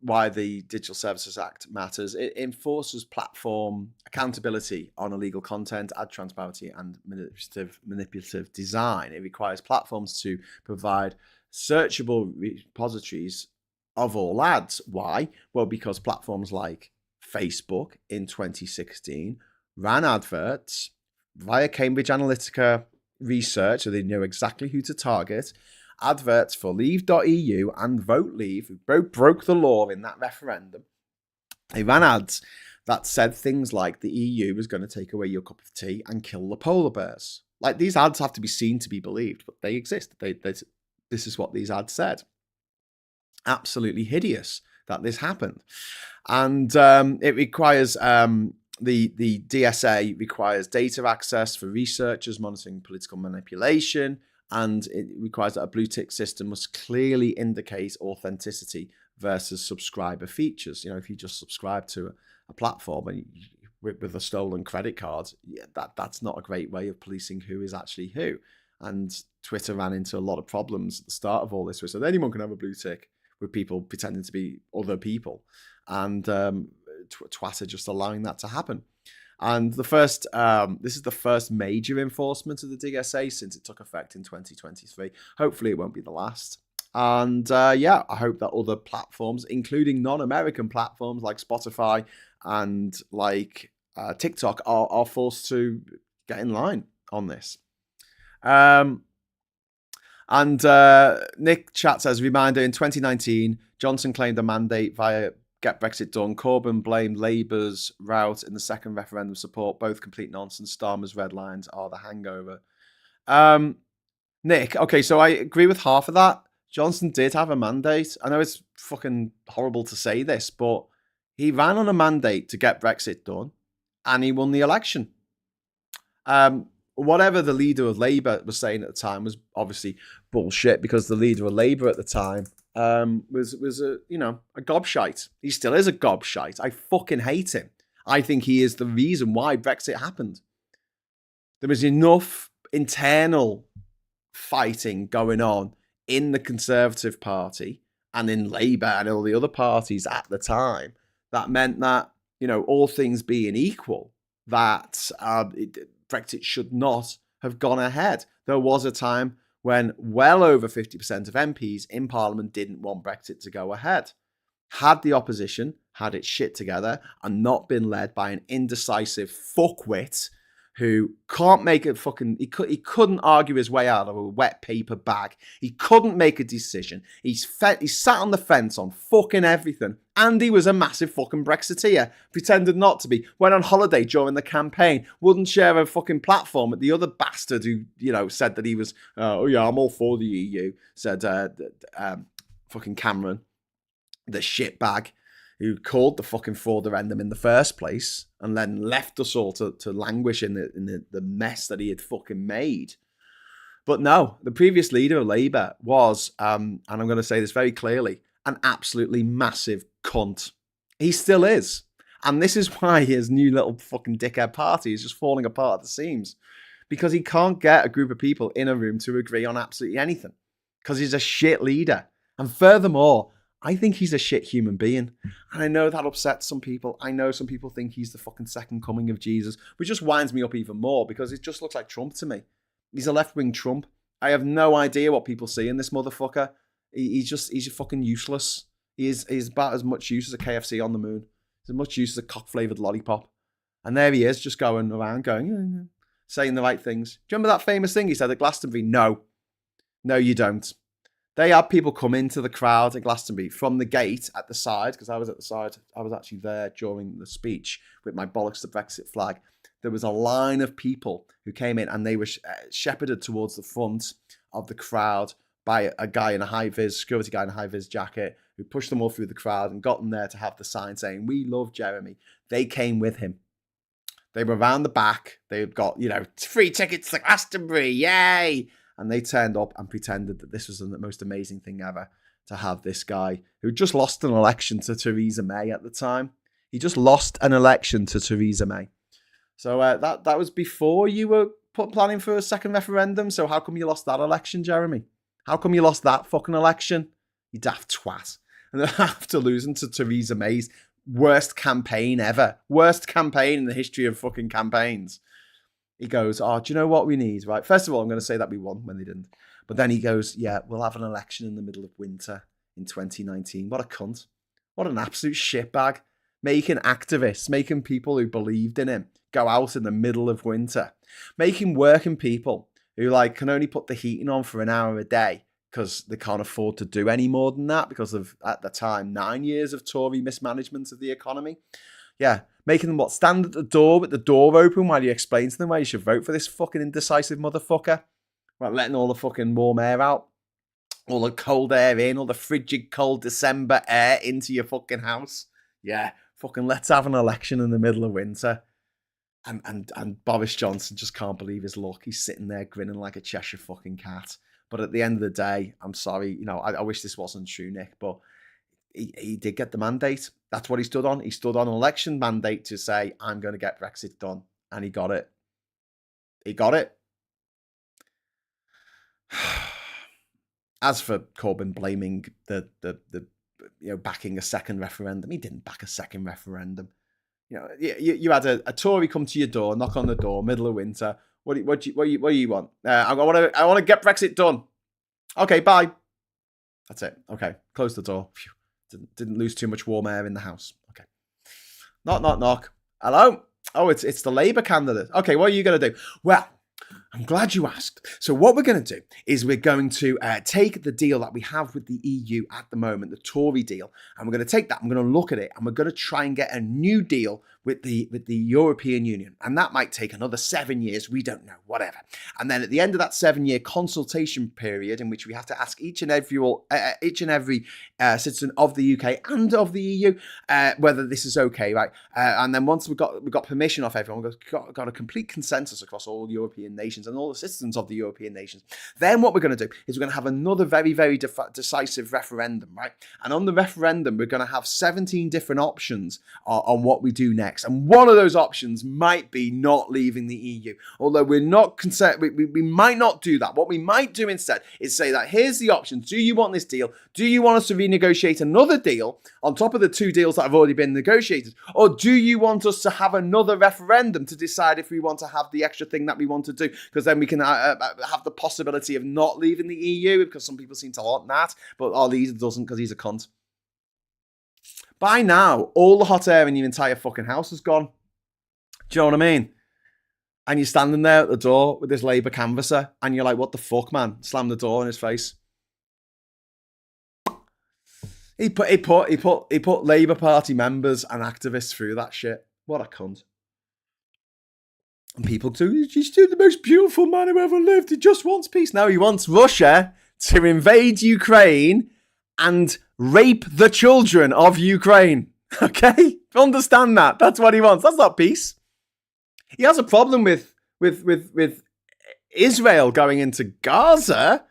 why the Digital Services Act matters. It enforces platform accountability on illegal content, ad transparency, and manipulative design. It requires platforms to provide searchable repositories of all ads. Why? Well, because platforms like Facebook in 2016 ran adverts via Cambridge Analytica research, so they knew exactly who to target, adverts for Leave.eu and Vote Leave, who both broke the law in that referendum. They ran ads that said things like the EU was going to take away your cup of tea and kill the polar bears. Like, these ads have to be seen to be believed, but they exist. This is what these ads said. Absolutely hideous that this happened. And it requires, the DSA requires data access for researchers monitoring political manipulation, and it requires that a blue tick system must clearly indicate authenticity versus subscriber features. You know, if you just subscribe to a platform and with a stolen credit card, yeah, that's not a great way of policing who is actually who. And Twitter ran into a lot of problems at the start of all this, where so anyone can have a blue tick with people pretending to be other people, and Twitter just allowing that to happen. And the first, this is the first major enforcement of the DSA since it took effect in 2023. Hopefully, it won't be the last. And yeah, I hope that other platforms, including non-American platforms like Spotify and like TikTok, are forced to get in line on this. And Nick Chat says, reminder, in 2019, Johnson claimed a mandate via Get Brexit Done. Corbyn blamed Labour's rout in the second referendum support. Both complete nonsense. Starmer's red lines are the hangover. Nick, okay, so I agree with half of that. Johnson did have a mandate. I know it's fucking horrible to say this, but he ran on a mandate to get Brexit done, and he won the election. Whatever the leader of Labour was saying at the time was obviously bullshit, because the leader of Labour at the time was a gobshite. He still is a gobshite. I fucking hate him. I think he is the reason why Brexit happened. There was enough internal fighting going on in the Conservative Party and in Labour and all the other parties at the time that meant that, you know, all things being equal, that Brexit should not have gone ahead. There was a time when well over 50% of MPs in Parliament didn't want Brexit to go ahead. Had the opposition had its shit together and not been led by an indecisive fuckwit who can't make a fucking... He couldn't argue his way out of a wet paper bag. He couldn't make a decision. He sat on the fence on fucking everything. And he was a massive fucking Brexiteer. Pretended not to be. Went on holiday during the campaign. Wouldn't share a fucking platform with the other bastard who, you know, said that he was, oh yeah, I'm all for the EU. Said fucking Cameron, the shitbag, who called the fucking referendum in the first place and then left us all to languish in the mess that he had fucking made. But no, the previous leader of Labour was, and I'm going to say this very clearly, an absolutely massive cunt. He still is. And this is why his new little fucking dickhead party is just falling apart at the seams. Because he can't get a group of people in a room to agree on absolutely anything. Because he's a shit leader. And furthermore, I think he's a shit human being. And I know that upsets some people. I know some people think he's the fucking second coming of Jesus, which just winds me up even more because it just looks like Trump to me. He's a left-wing Trump. I have no idea what people see in this motherfucker. He's fucking useless. He's about as much use as a KFC on the moon. He's as much use as a cock-flavoured lollipop. And there he is, just going around, saying the right things. Do you remember that famous thing he said at Glastonbury? No, you don't. They had people come into the crowd at Glastonbury from the gate at the side, because I was at the side. I was actually there during the speech with my bollocks the Brexit flag. There was a line of people who came in and they were shepherded towards the front of the crowd by a guy in a high-vis, security guy in a high-vis jacket, who pushed them all through the crowd and got them there to have the sign saying, "We love Jeremy." They came with him. They were around the back. They had got, free tickets to Glastonbury, yay! And they turned up and pretended that this was the most amazing thing ever to have this guy who just lost an election to Theresa May at the time. He just lost an election to Theresa May. So that was before you were planning for a second referendum. So how come you lost that election, Jeremy? How come you lost that fucking election? You daft twat. And then after losing to Theresa May's worst campaign ever. Worst campaign in the history of fucking campaigns. He goes, oh, do you know what we need, right? First of all, I'm going to say that we won when they didn't. But then he goes, yeah, we'll have an election in the middle of winter in 2019. What a cunt. What an absolute shitbag. Making activists, making people who believed in him go out in the middle of winter, making working people who like can only put the heating on for an hour a day because they can't afford to do any more than that because of, at the time, 9 years of Tory mismanagement of the economy. Yeah, making them stand at the door with the door open while you explain to them why you should vote for this fucking indecisive motherfucker. Like letting all the fucking warm air out, all the cold air in, all the frigid cold December air into your fucking house. Yeah, fucking let's have an election in the middle of winter. And Boris Johnson just can't believe his luck. He's sitting there grinning like a Cheshire fucking cat. But at the end of the day, I'm sorry, I wish this wasn't true, Nick, but he did get the mandate. That's what he stood on. He stood on an election mandate to say, I'm going to get Brexit done. And he got it. He got it. As for Corbyn blaming the backing a second referendum, he didn't back a second referendum. You had a Tory come to your door, knock on the door, middle of winter. What do you want? I want to get Brexit done. Okay, bye. That's it. Okay, close the door. Phew. Didn't lose too much warm air in the house. Okay. Knock. Hello? Oh, it's the Labour candidate. Okay, what are you going to do? Well, I'm glad you asked. So what we're going to do is we're going to take the deal that we have with the EU at the moment, the Tory deal, and we're going to take that, I'm going to look at it, and we're going to try and get a new deal with the European Union. And that might take another 7 years. We don't know, whatever. And then at the end of that 7-year consultation period, in which we have to ask each and every citizen of the UK and of the EU whether this is okay, right? And then once we've got permission off everyone, we've got a complete consensus across all European nations and all the citizens of the European nations. Then what we're going to do is we're going to have another very, very decisive referendum, right? And on the referendum, we're going to have 17 different options on what we do next. And one of those options might be not leaving the EU. Although we're not concerned, we might not do that. What we might do instead is say that here's the options. Do you want this deal? Do you want us to renegotiate another deal on top of the 2 deals that have already been negotiated? Or do you want us to have another referendum to decide if we want to have the extra thing that we want to do? Because then we can have the possibility of not leaving the EU, because some people seem to want that. But Leader doesn't because he's a cunt. By now, all the hot air in your entire fucking house is gone. Do you know what I mean? And you're standing there at the door with this Labour canvasser, and you're like, what the fuck, man? Slam the door in his face. He put Labour Party members and activists through that shit. What a cunt. And people do, he's still the most beautiful man who ever lived. He just wants peace. Now he wants Russia to invade Ukraine and rape the children of Ukraine. Okay? Understand that. That's what he wants. That's not peace. He has a problem with Israel going into Gaza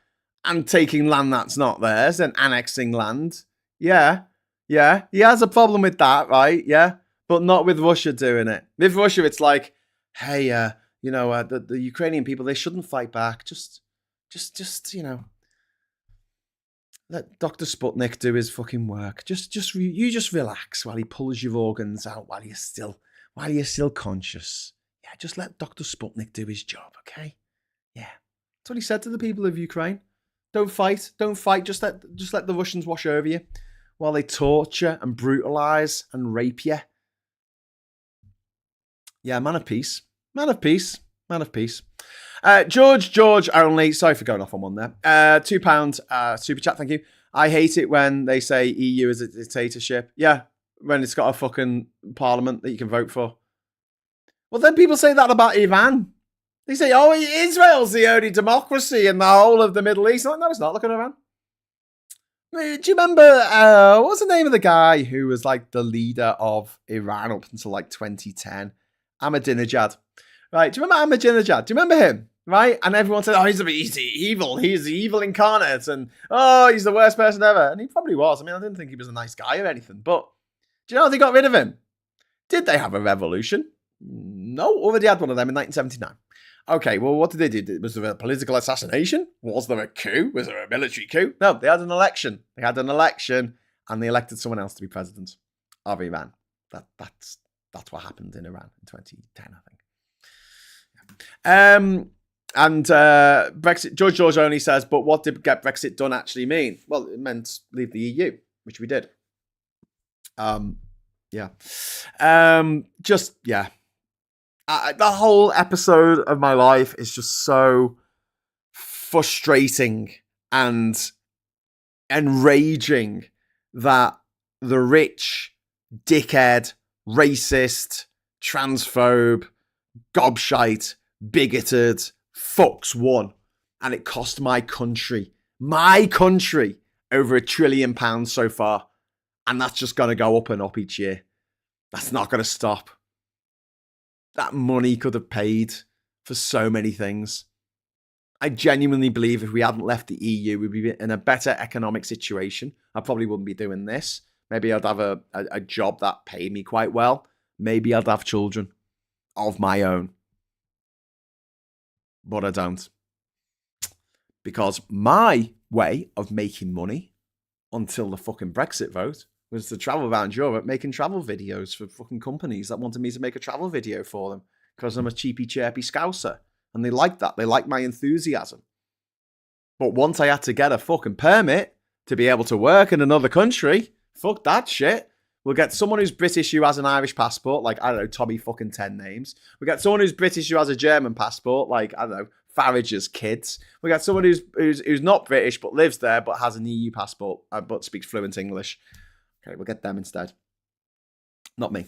and taking land that's not theirs and annexing land. Yeah. He has a problem with that, right? Yeah. But not with Russia doing it. With Russia, it's like, hey, the Ukrainian people, they shouldn't fight back. Just, let Dr. Sputnik do his fucking work. You just relax while he pulls your organs out while you're still conscious. Yeah, just let Dr. Sputnik do his job, okay? Yeah. That's what he said to the people of Ukraine. Don't fight. Just let the Russians wash over you while they torture and brutalize and rape you. Yeah, man of peace. George only. Sorry for going off on one there. £2 super chat. Thank you. I hate it when they say EU is a dictatorship. Yeah, when it's got a fucking parliament that you can vote for. Well, then people say that about Iran. They say, oh, Israel's the only democracy in the whole of the Middle East. No, it's not. Look at Iran. Do you remember, what was the name of the guy who was like the leader of Iran up until like 2010? Ahmadinejad. Right, do you remember Ahmadinejad? Do you remember him? Right? And everyone said, oh, he's evil. He's the evil incarnate. And, oh, he's the worst person ever. And he probably was. I mean, I didn't think he was a nice guy or anything. But do you know how they got rid of him? Did they have a revolution? No, already had one of them in 1979. Okay, well, what did they do? Was there a political assassination? Was there a coup? Was there a military coup? No, they had an election. And they elected someone else to be president of Iran. That's what happened in Iran in 2010, I think. And Brexit, George only says, but what did get Brexit done actually mean? Well, it meant leave the EU, which we did. The whole episode of my life is just so frustrating and enraging that the rich, dickhead, racist, transphobe, gobshite, bigoted fucks won. And it cost my country, over £1 trillion so far. And that's just going to go up and up each year. That's not going to stop. That money could have paid for so many things. I genuinely believe if we hadn't left the EU, we'd be in a better economic situation. I probably wouldn't be doing this. Maybe I'd have a job that paid me quite well. Maybe I'd have children of my own. But I don't. Because my way of making money until the fucking Brexit vote was to travel around Europe making travel videos for fucking companies that wanted me to make a travel video for them because I'm a cheapy, chirpy scouser. And they liked that. They liked my enthusiasm. But once I had to get a fucking permit to be able to work in another country, fuck that shit. We'll get someone who's British who has an Irish passport, like, I don't know, Tommy fucking 10 names. We get someone who's British who has a German passport, like, I don't know, Farage's kids. We got someone who's not British but lives there but has an EU passport but speaks fluent English. Okay, we'll get them instead. Not me.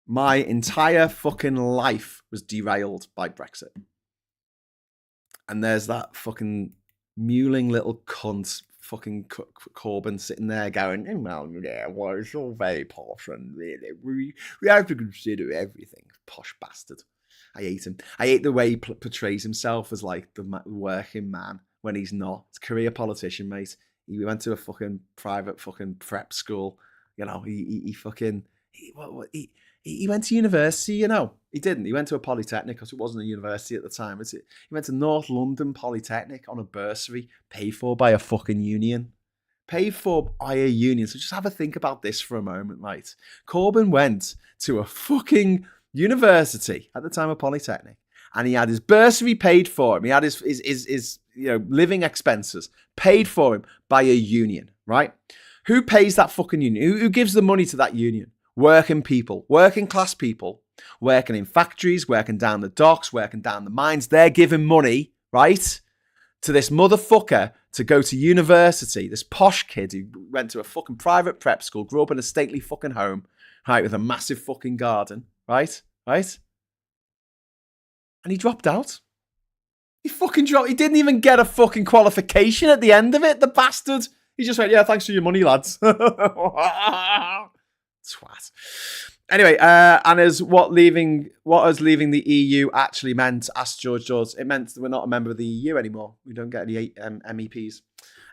My entire fucking life was derailed by Brexit. And there's that fucking mewling little cunt, fucking Corbyn, sitting there going, oh, well, yeah, well, it's all very posh and really, we have to consider everything. Posh bastard. I hate him. I hate the way he portrays himself as like the working man when he's not. He's a career politician, mate. He went to a fucking private fucking prep school. You know, he went to university, you know. He didn't. He went to a polytechnic because it wasn't a university at the time. He went to North London Polytechnic on a bursary paid for by a fucking union. Paid for by a union. So just have a think about this for a moment, right? Corbyn went to a fucking university at the time of Polytechnic and he had his bursary paid for him. He had his living expenses paid for him by a union, right? Who pays that fucking union? Who gives the money to that union? Working people, working class people, working in factories, working down the docks, working down the mines. They're giving money, right, to this motherfucker to go to university. This posh kid who went to a fucking private prep school, grew up in a stately fucking home, right, with a massive fucking garden, right? And he dropped out. He fucking dropped. He didn't even get a fucking qualification at the end of it, the bastard. He just went, yeah, thanks for your money, lads. Twat. Anyway, and as what us leaving the EU actually meant, asked George George, it meant that we're not a member of the EU anymore. We don't get any MEPs.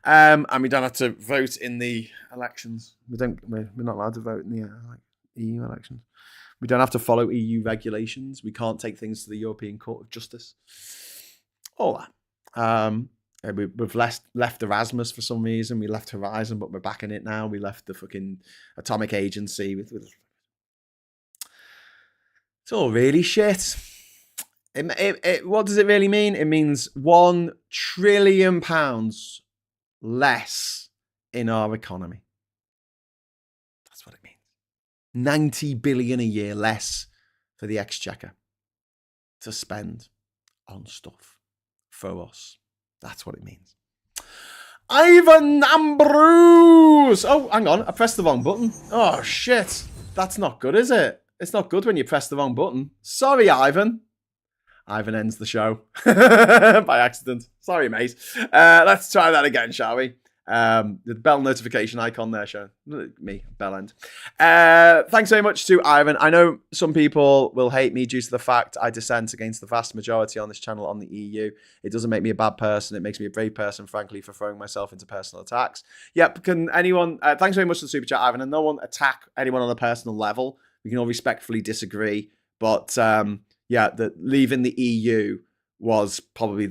And we don't have to vote in the elections. We're not allowed to vote in the EU elections. We don't have to follow EU regulations. We can't take things to the European Court of Justice. All that. We've left Erasmus for some reason. We left Horizon, but we're back in it now. We left the fucking Atomic Agency. It's all really shit. What does it really mean? It means £1 trillion less in our economy. That's what it means. 90 billion a year less for the Exchequer to spend on stuff for us. That's what it means. Ivan Ambrose! Oh, hang on. I pressed the wrong button. Oh, shit. That's not good, is it? It's not good when you press the wrong button. Sorry, Ivan. Ivan ends the show by accident. Sorry, mate. Let's try that again, shall we? The bell notification icon there showing me, bell end. Thanks very much to Ivan. I know some people will hate me due to the fact I dissent against the vast majority on this channel on the EU. It doesn't make me a bad person. It makes me a brave person, frankly, for throwing myself into personal attacks. Yep, can anyone... thanks very much for the super chat, Ivan. And no one attack anyone on a personal level. We can all respectfully disagree. But, leaving the EU was probably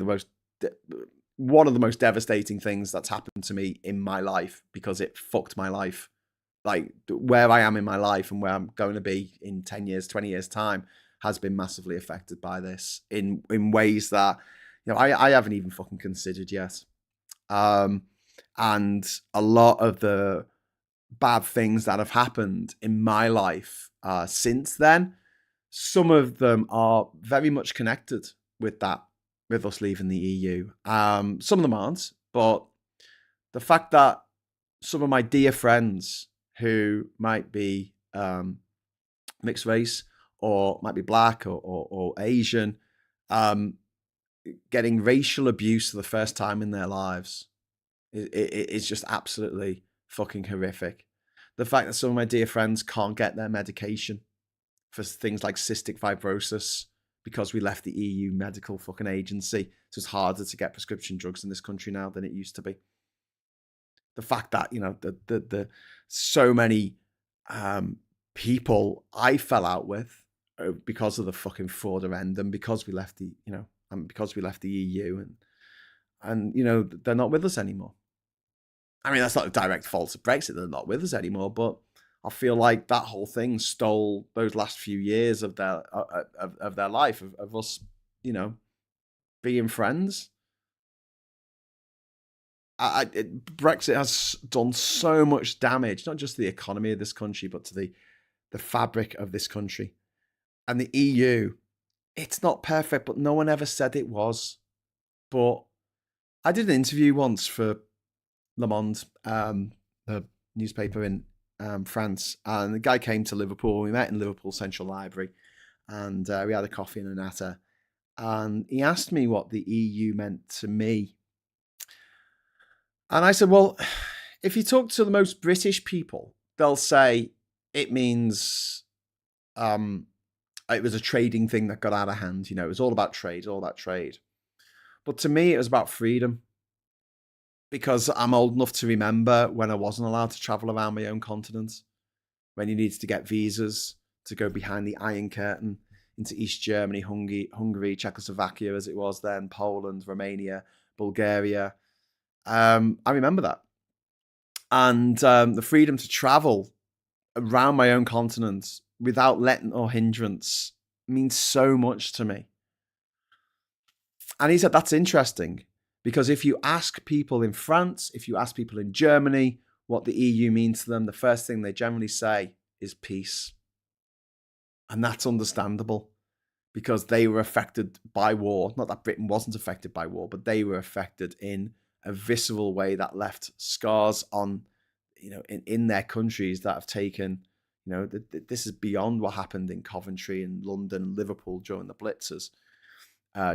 one of the most devastating things that's happened to me in my life because it fucked my life. Like where I am in my life and where I'm going to be in 10 years, 20 years time has been massively affected by this in ways that, I haven't even fucking considered yet. And a lot of the bad things that have happened in my life since then some of them are very much connected with that, with us leaving the EU. Some of them aren't, but the fact that some of my dear friends who might be mixed race or might be black or Asian, um, getting racial abuse for the first time in their lives is just absolutely fucking horrific. The fact that some of my dear friends can't get their medication for things like cystic fibrosis because we left the EU medical fucking agency, so it's harder to get prescription drugs in this country now than it used to be. The fact that, you know, the so many people I fell out with because of the fucking fraudulent, because we left the, you know, because we left the EU, and you know, they're not with us anymore. I mean, that's not a direct fault of Brexit; they're not with us anymore. But I feel like that whole thing stole those last few years of their life, of us, you know, being friends. Brexit has done so much damage, not just to the economy of this country, but to the fabric of this country. And the EU, it's not perfect, but no one ever said it was. But I did an interview once for Le Monde, the newspaper in France, and the guy came to Liverpool. We met in Liverpool Central Library, and we had a coffee and a natter. And he asked me what the EU meant to me. And I said, well, if you talk to the most British people, they'll say it means it was a trading thing that got out of hand. You know, it was all about trade, all about trade. But to me, it was about freedom. Because I'm old enough to remember when I wasn't allowed to travel around my own continent, when you needed to get visas to go behind the Iron Curtain into East Germany, Hungary, Czechoslovakia as it was then, Poland, Romania, Bulgaria. I remember that. And the freedom to travel around my own continent without let or hindrance means so much to me. And he said, that's interesting, because if you ask people in France, if you ask people in Germany what the EU means to them, the first thing they generally say is peace. And that's understandable, because they were affected by war. Not that Britain wasn't affected by war, but they were affected in a visceral way that left scars on, you know, in their countries that have taken, you know, this is beyond what happened in Coventry and London and Liverpool during the Blitzes,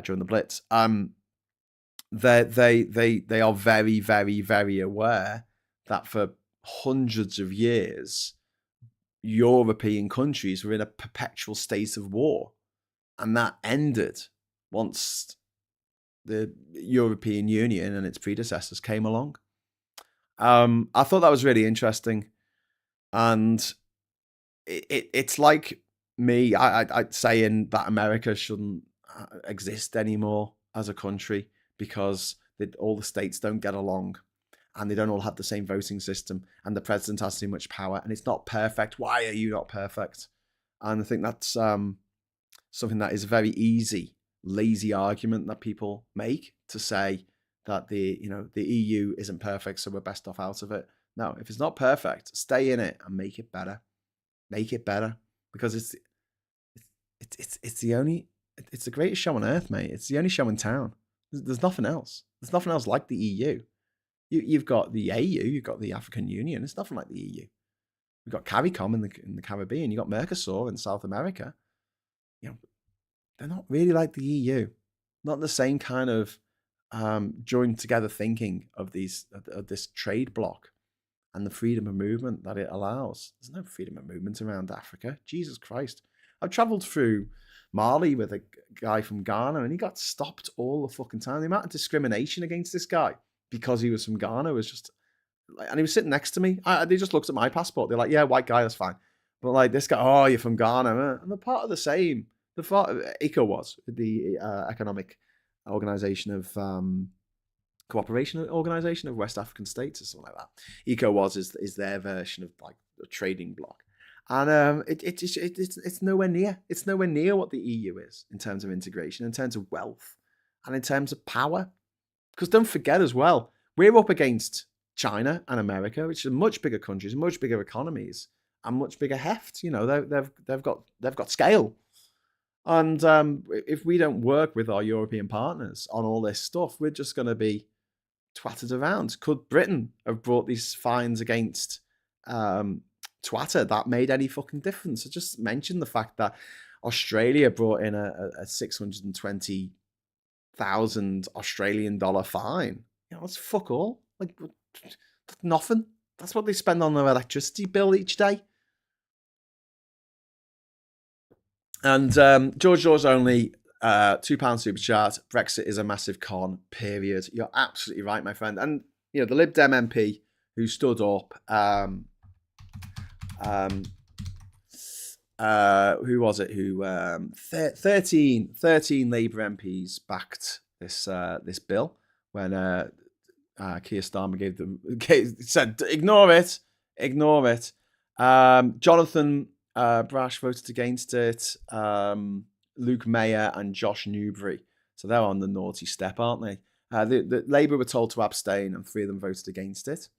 during the Blitz. They are very, very, very aware that for hundreds of years, European countries were in a perpetual state of war, and that ended once the European Union and its predecessors came along. I thought that was really interesting, and it's like me. I'd saying that America shouldn't exist anymore as a country because all the states don't get along, and they don't all have the same voting system, and the president has too much power, and it's not perfect. Why are you not perfect? And I think that's something that is a very easy, lazy argument that people make to say that the EU isn't perfect, so we're best off out of it. No, if it's not perfect, stay in it and make it better. Make it better, because it's the greatest show on earth, mate. It's the only show in town. There's nothing else. There's nothing else like the EU. You've got the AU, you've got the African Union. It's nothing like the EU. We've got CARICOM in the Caribbean. You've got Mercosur in South America. You know, they're not really like the EU. Not the same kind of joined together thinking of this trade bloc and the freedom of movement that it allows. There's no freedom of movement around Africa. Jesus Christ. I've travelled through Mali with a guy from Ghana, and he got stopped all the fucking time. The amount of discrimination against this guy because he was from Ghana was just... And he was sitting next to me. They just looked at my passport. They're like, yeah, white guy, that's fine. But like this guy, oh, you're from Ghana. And they're part of the same. The part of ECOWAS, the Economic Organization of Cooperation Organization of West African States, or something like that. ECOWAS is their version of like a trading bloc, and it's nowhere near. It's nowhere near what the EU is in terms of integration, in terms of wealth, and in terms of power. Because don't forget as well, we're up against China and America, which are much bigger countries, much bigger economies, and much bigger heft. You know, they've got scale. And if we don't work with our European partners on all this stuff, we're just going to be twatted around. Could Britain have brought these fines against Twitter that made any fucking difference? I just mentioned the fact that Australia brought in a 620,000 Australian dollar fine. You know, that's fuck all. Like, that's nothing. That's what they spend on their electricity bill each day. And George only £2 super chat. Brexit is a massive con. Period. You're absolutely right, my friend. And you know the Lib Dem MP who stood up. Who was it? Who 13 Labour MPs backed this bill when Keir Starmer said ignore it. Jonathan Brash voted against it. Luke Mayer and Josh Newbury. So they're on the naughty step, aren't they? The Labour were told to abstain, and 3 of them voted against it.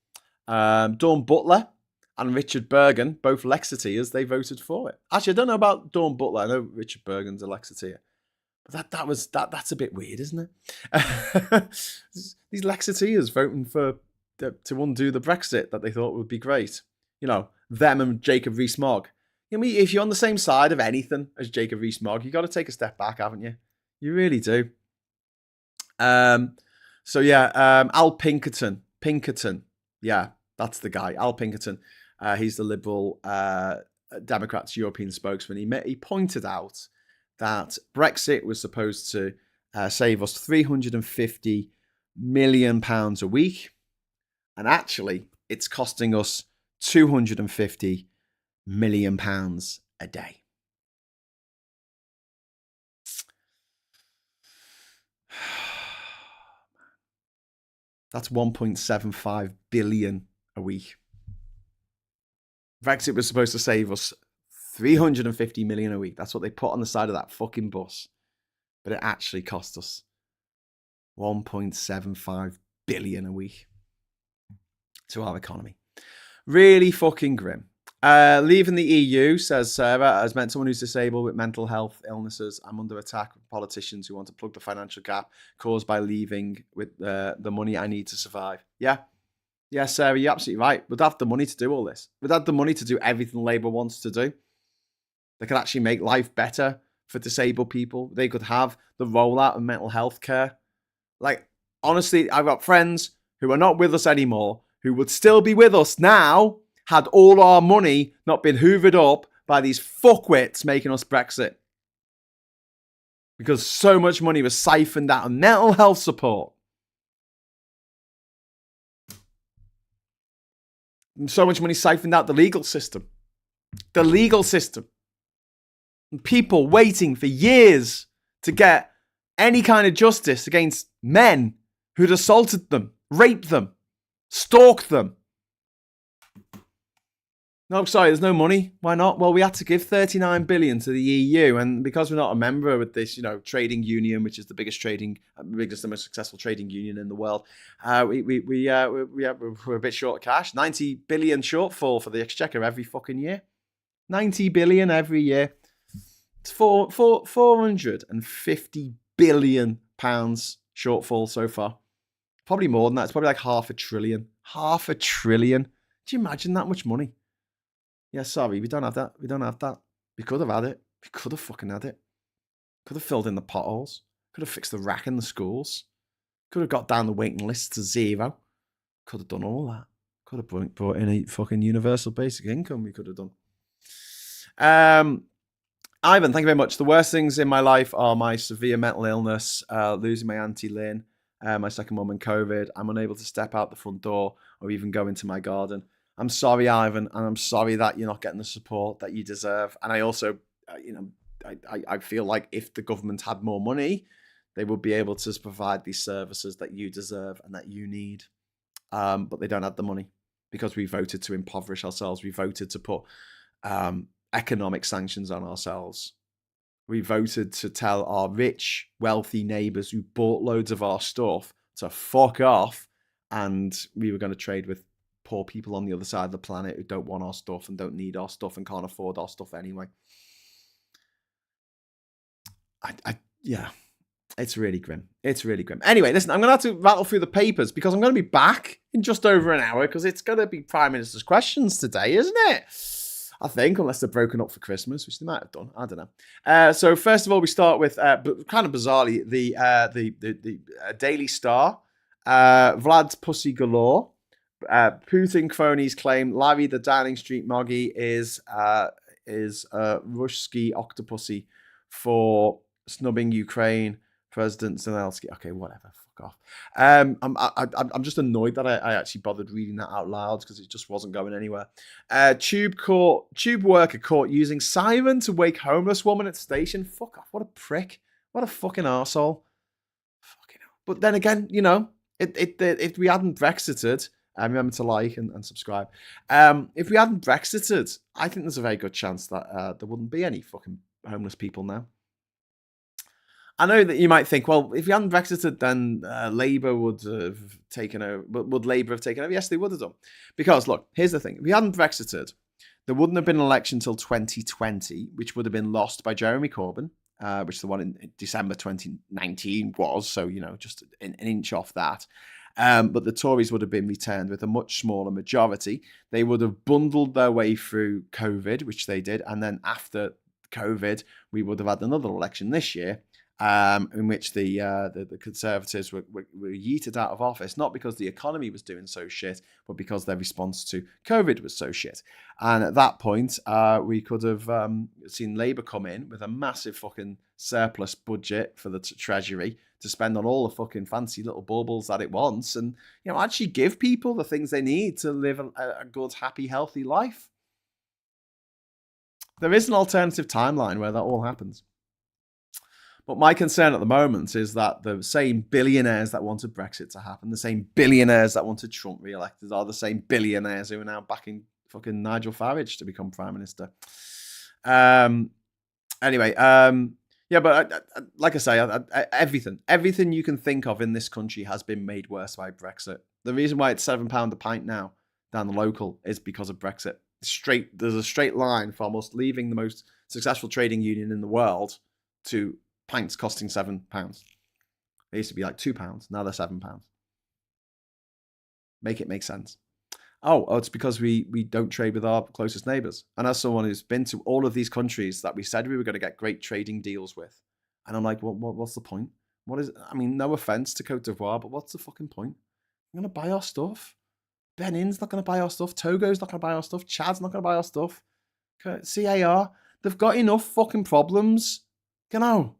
Dawn Butler and Richard Bergen, both Lexiteers, they voted for it. Actually, I don't know about Dawn Butler. I know Richard Bergen's a Lexiteer. But that's a bit weird, isn't it? These Lexiteers voting to undo the Brexit that they thought would be great. You know, them and Jacob Rees-Mogg. I mean, if you're on the same side of anything as Jacob Rees-Mogg, you got to take a step back, haven't you? You really do. So yeah, Al Pinkerton. Yeah, that's the guy, Al Pinkerton. He's the Liberal Democrats' European spokesman. He pointed out that Brexit was supposed to save us £350 million a week, and actually, it's costing us £250 million a day. That's 1.75 billion a week. Brexit was supposed to save us 350 million a week. That's what they put on the side of that fucking bus. But it actually cost us 1.75 billion a week to our economy. Really fucking grim. Leaving the EU, says Sarah, has meant someone who's disabled with mental health illnesses. I'm under attack from politicians who want to plug the financial gap caused by leaving with the money I need to survive. Yeah, Sarah, you're absolutely right. We'd have the money to do all this. We'd have the money to do everything Labour wants to do. They could actually make life better for disabled people. They could have the rollout of mental health care. Like, honestly, I've got friends who are not with us anymore who would still be with us now had all our money not been hoovered up by these fuckwits making us Brexit. Because so much money was siphoned out of mental health support. And so much money siphoned out the legal system. The legal system. And people waiting for years to get any kind of justice against men who'd assaulted them, raped them, stalked them. No, sorry, there's no money. Why not? Well, we had to give 39 billion to the EU, and because we're not a member with this, trading union, which is the biggest and most successful trading union in the world, we're a bit short of cash. 90 billion shortfall for the exchequer every fucking year. 90 billion every year. It's 450 billion pounds shortfall so far. Probably more than that. It's probably like half a trillion. Half a trillion. Do you imagine that much money? Yeah, sorry, we don't have that. We could have had it. We could have fucking had it. Could have filled in the potholes. Could have fixed the rack in the schools. Could have got down the waiting list to 0. Could have done all that. Could have brought in a fucking universal basic income. We could have done. Ivan, thank you very much. The worst things in my life are my severe mental illness, losing my Auntie Lynn, my second mum, and COVID. I'm unable to step out the front door or even go into my garden. I'm sorry, Ivan, and I'm sorry that you're not getting the support that you deserve. And I also, I feel like if the government had more money, they would be able to provide these services that you deserve and that you need. But they don't have the money because we voted to impoverish ourselves. We voted to put economic sanctions on ourselves. We voted to tell our rich, wealthy neighbours who bought loads of our stuff to fuck off, and we were going to trade with poor people on the other side of the planet who don't want our stuff and don't need our stuff and can't afford our stuff anyway. Yeah, it's really grim. It's really grim. Anyway, listen, I'm going to have to rattle through the papers because I'm going to be back in just over an hour because it's going to be Prime Minister's questions today, isn't it? I think, unless they're broken up for Christmas, which they might have done. I don't know. So first of all, we start with, kind of bizarrely, the Daily Star. Vlad's pussy galore. Putin cronies claim Larry the Downing Street Moggy is Ruski octopussy for snubbing Ukraine President Zelensky. Okay, whatever. Fuck off. I'm just annoyed that I actually bothered reading that out loud because it just wasn't going anywhere. Tube worker caught using siren to wake homeless woman at station. Fuck off. What a prick. What a fucking arsehole. Fucking hell. But then again, you know, if we hadn't Brexited, remember to like and subscribe. If we hadn't Brexited, I think there's a very good chance that there wouldn't be any fucking homeless people now. I know that you might think, well, if you hadn't Brexited, then Labour would have taken over. Would Labour have taken over? Yes, they would have done. Because, look, here's the thing. If you hadn't Brexited, there wouldn't have been an election until 2020, which would have been lost by Jeremy Corbyn, which the one in December 2019 was. So, you know, just an inch off that. But the Tories would have been returned with a much smaller majority. They would have bundled their way through COVID, which they did. And then after COVID, we would have had another election this year, in which the Conservatives were yeeted out of office, not because the economy was doing so shit, but because their response to COVID was so shit. And at that point, we could have seen Labour come in with a massive fucking surplus budget for the Treasury to spend on all the fucking fancy little baubles that it wants, and, you know, actually give people the things they need to live a good, happy, healthy life. There is an alternative timeline where that all happens. But my concern at the moment is that the same billionaires that wanted Brexit to happen, the same billionaires that wanted Trump re-elected, are the same billionaires who are now backing fucking Nigel Farage to become Prime Minister. Anyway, yeah, but like I say, everything you can think of in this country has been made worse by Brexit. The reason why it's £7 a pint now down the local is because of Brexit. There's a straight line from us leaving the most successful trading union in the world to pints costing £7. They used to be like £2. Now they're £7. Make it make sense. Oh, it's because we don't trade with our closest neighbours. And as someone who's been to all of these countries that we said we were going to get great trading deals with, and I'm like, what's the point? What is? I mean, no offense to Cote d'Ivoire, but what's the fucking point? I'm going to buy our stuff. Benin's not going to buy our stuff. Togo's not going to buy our stuff. Chad's not going to buy our stuff. CAR, they've got enough fucking problems. You know.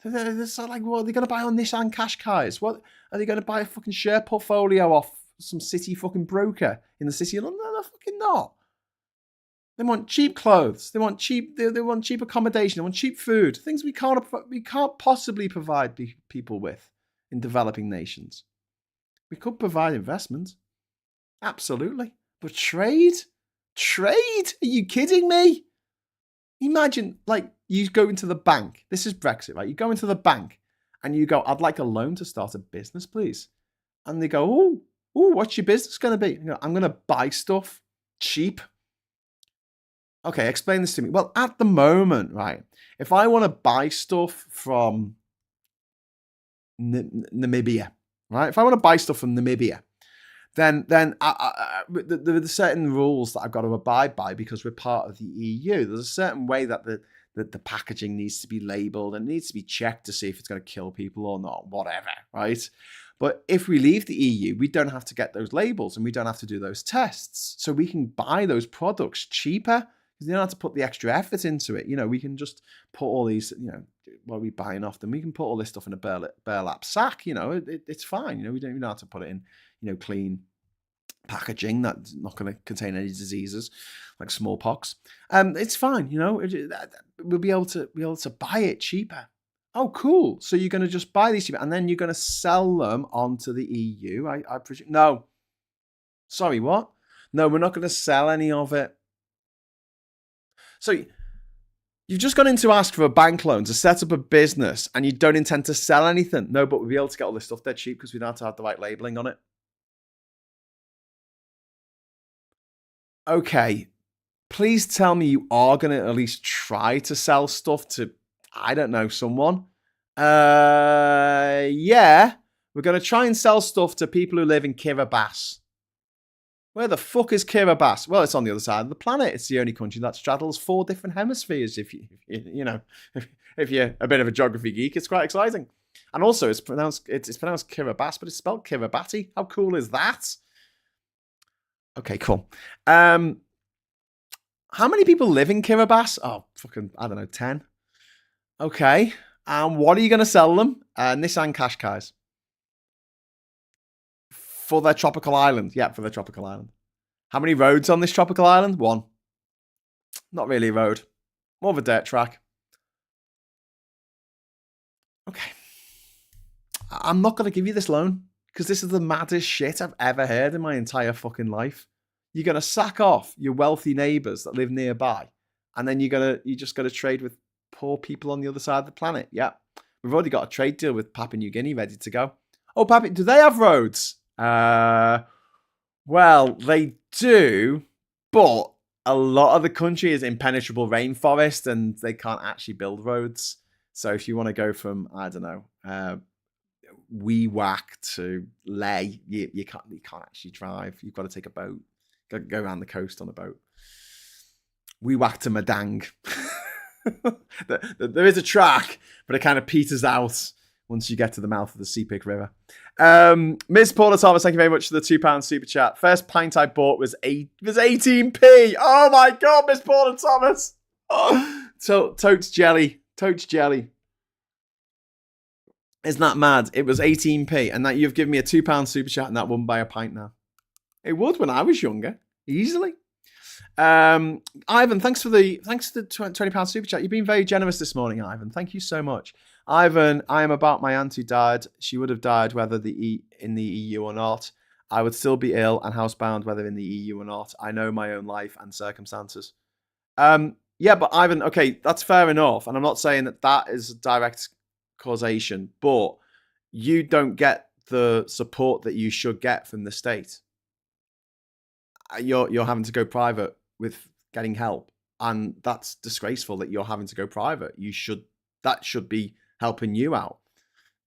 They're so like, what are they going to buy on Nissan Qashqais? What are they going to buy a fucking share portfolio off some city fucking broker in the city of London? No, they're fucking not. They want cheap clothes. They want cheap. They want cheap accommodation. They want cheap food. Things we can't possibly provide people with in developing nations. We could provide investment, absolutely, but trade. Are you kidding me? Imagine, like, you go into the bank. This is Brexit, right? You go into the bank and you go, I'd like a loan to start a business, please. And they go, oh, what's your business going to be? You know, I'm going to buy stuff cheap. Okay, explain this to me. Well, at the moment, right, if I want to buy stuff from Namibia, right? If I want to buy stuff from Namibia, then there are certain rules that I've got to abide by because we're part of the EU. There's a certain way that the packaging needs to be labelled and needs to be checked to see if it's going to kill people or not, whatever, right? But if we leave the EU, we don't have to get those labels and we don't have to do those tests. So we can buy those products cheaper because you don't have to put the extra effort into it. You know, we can just put all these, you know, what are we buying off them? We can put all this stuff in a burlap sack, you know, it's fine. You know, we don't even have to put it in, you know, clean packaging that's not going to contain any diseases like smallpox. It's fine, you know, we'll be able to buy it cheaper. Oh, cool. So you're going to just buy these cheaper and then you're going to sell them onto the EU. I presume. No. Sorry, what? No, we're not going to sell any of it. So you've just gone in to ask for a bank loan to set up a business and you don't intend to sell anything. No, but we'll be able to get all this stuff dead cheap because we don't have to have the right labeling on it. Okay, please tell me you are going to at least try to sell stuff to, I don't know, someone. Yeah. We're going to try and sell stuff to people who live in Kiribati. Where the fuck is Kiribati? Well, it's on the other side of the planet. It's the only country that straddles 4 different hemispheres. If if you're a bit of a geography geek, it's quite exciting. And also, it's pronounced Kiribati, but it's spelled Kiribati. How cool is that? Okay, cool. How many people live in Kiribati? Oh, fucking, I don't know, 10. Okay. And what are you going to sell them? Nissan Qashqais. For their tropical island. Yeah, for their tropical island. How many roads on this tropical island? 1. Not really a road. More of a dirt track. Okay. I'm not going to give you this loan because this is the maddest shit I've ever heard in my entire fucking life. You're going to sack off your wealthy neighbours that live nearby, and then you just got to trade with poor people on the other side of the planet. Yeah. We've already got a trade deal with Papua New Guinea ready to go. Oh, Papua, do they have roads? Well, they do, but a lot of the country is impenetrable rainforest and they can't actually build roads. So if you want to go from, I don't know, Wewak to Leh, you can't actually drive. You've got to take a boat. Got to go around the coast on a boat. Wewak to Madang. There is a track, but it kind of peters out once you get to the mouth of the Sepik River. Ms. Paula Thomas, thank you very much for the £2 super chat. First pint I bought was 18p. Oh my God, Miss Paula Thomas. Oh, totes jelly. Totes jelly. Isn't that mad? It was 18p, and that you've given me a £2 super chat, and that wouldn't buy a pint now. It would when I was younger, easily. Ivan, thanks for the £20 super chat. You've been very generous this morning, Ivan. Thank you so much. Ivan, I am about my aunt who died. She would have died whether in the EU or not. I would still be ill and housebound whether in the EU or not. I know my own life and circumstances. Yeah, but Ivan, okay, that's fair enough. And I'm not saying that is direct causation, but you don't get the support that you should get from the state. You're having to go private with getting help, and that's disgraceful that you're having to go private. That should be helping you out.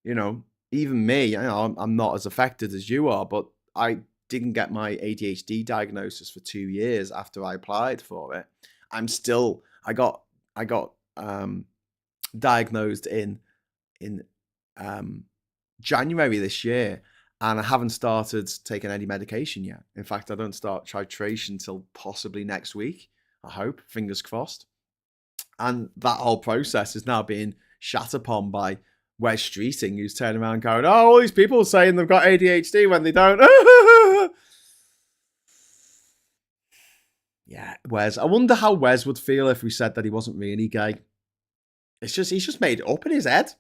Even me, I'm not as affected as you are, but I didn't get my ADHD diagnosis for 2 years after I applied for it. I got diagnosed in January this year, and I haven't started taking any medication yet. In fact, I don't start titration until possibly next week. I hope, fingers crossed. And that whole process is now being shat upon by Wes Streeting, who's turning around going, "Oh, all these people saying they've got ADHD when they don't." Yeah, Wes. I wonder how Wes would feel if we said that he wasn't really gay. He's just made it up in his head.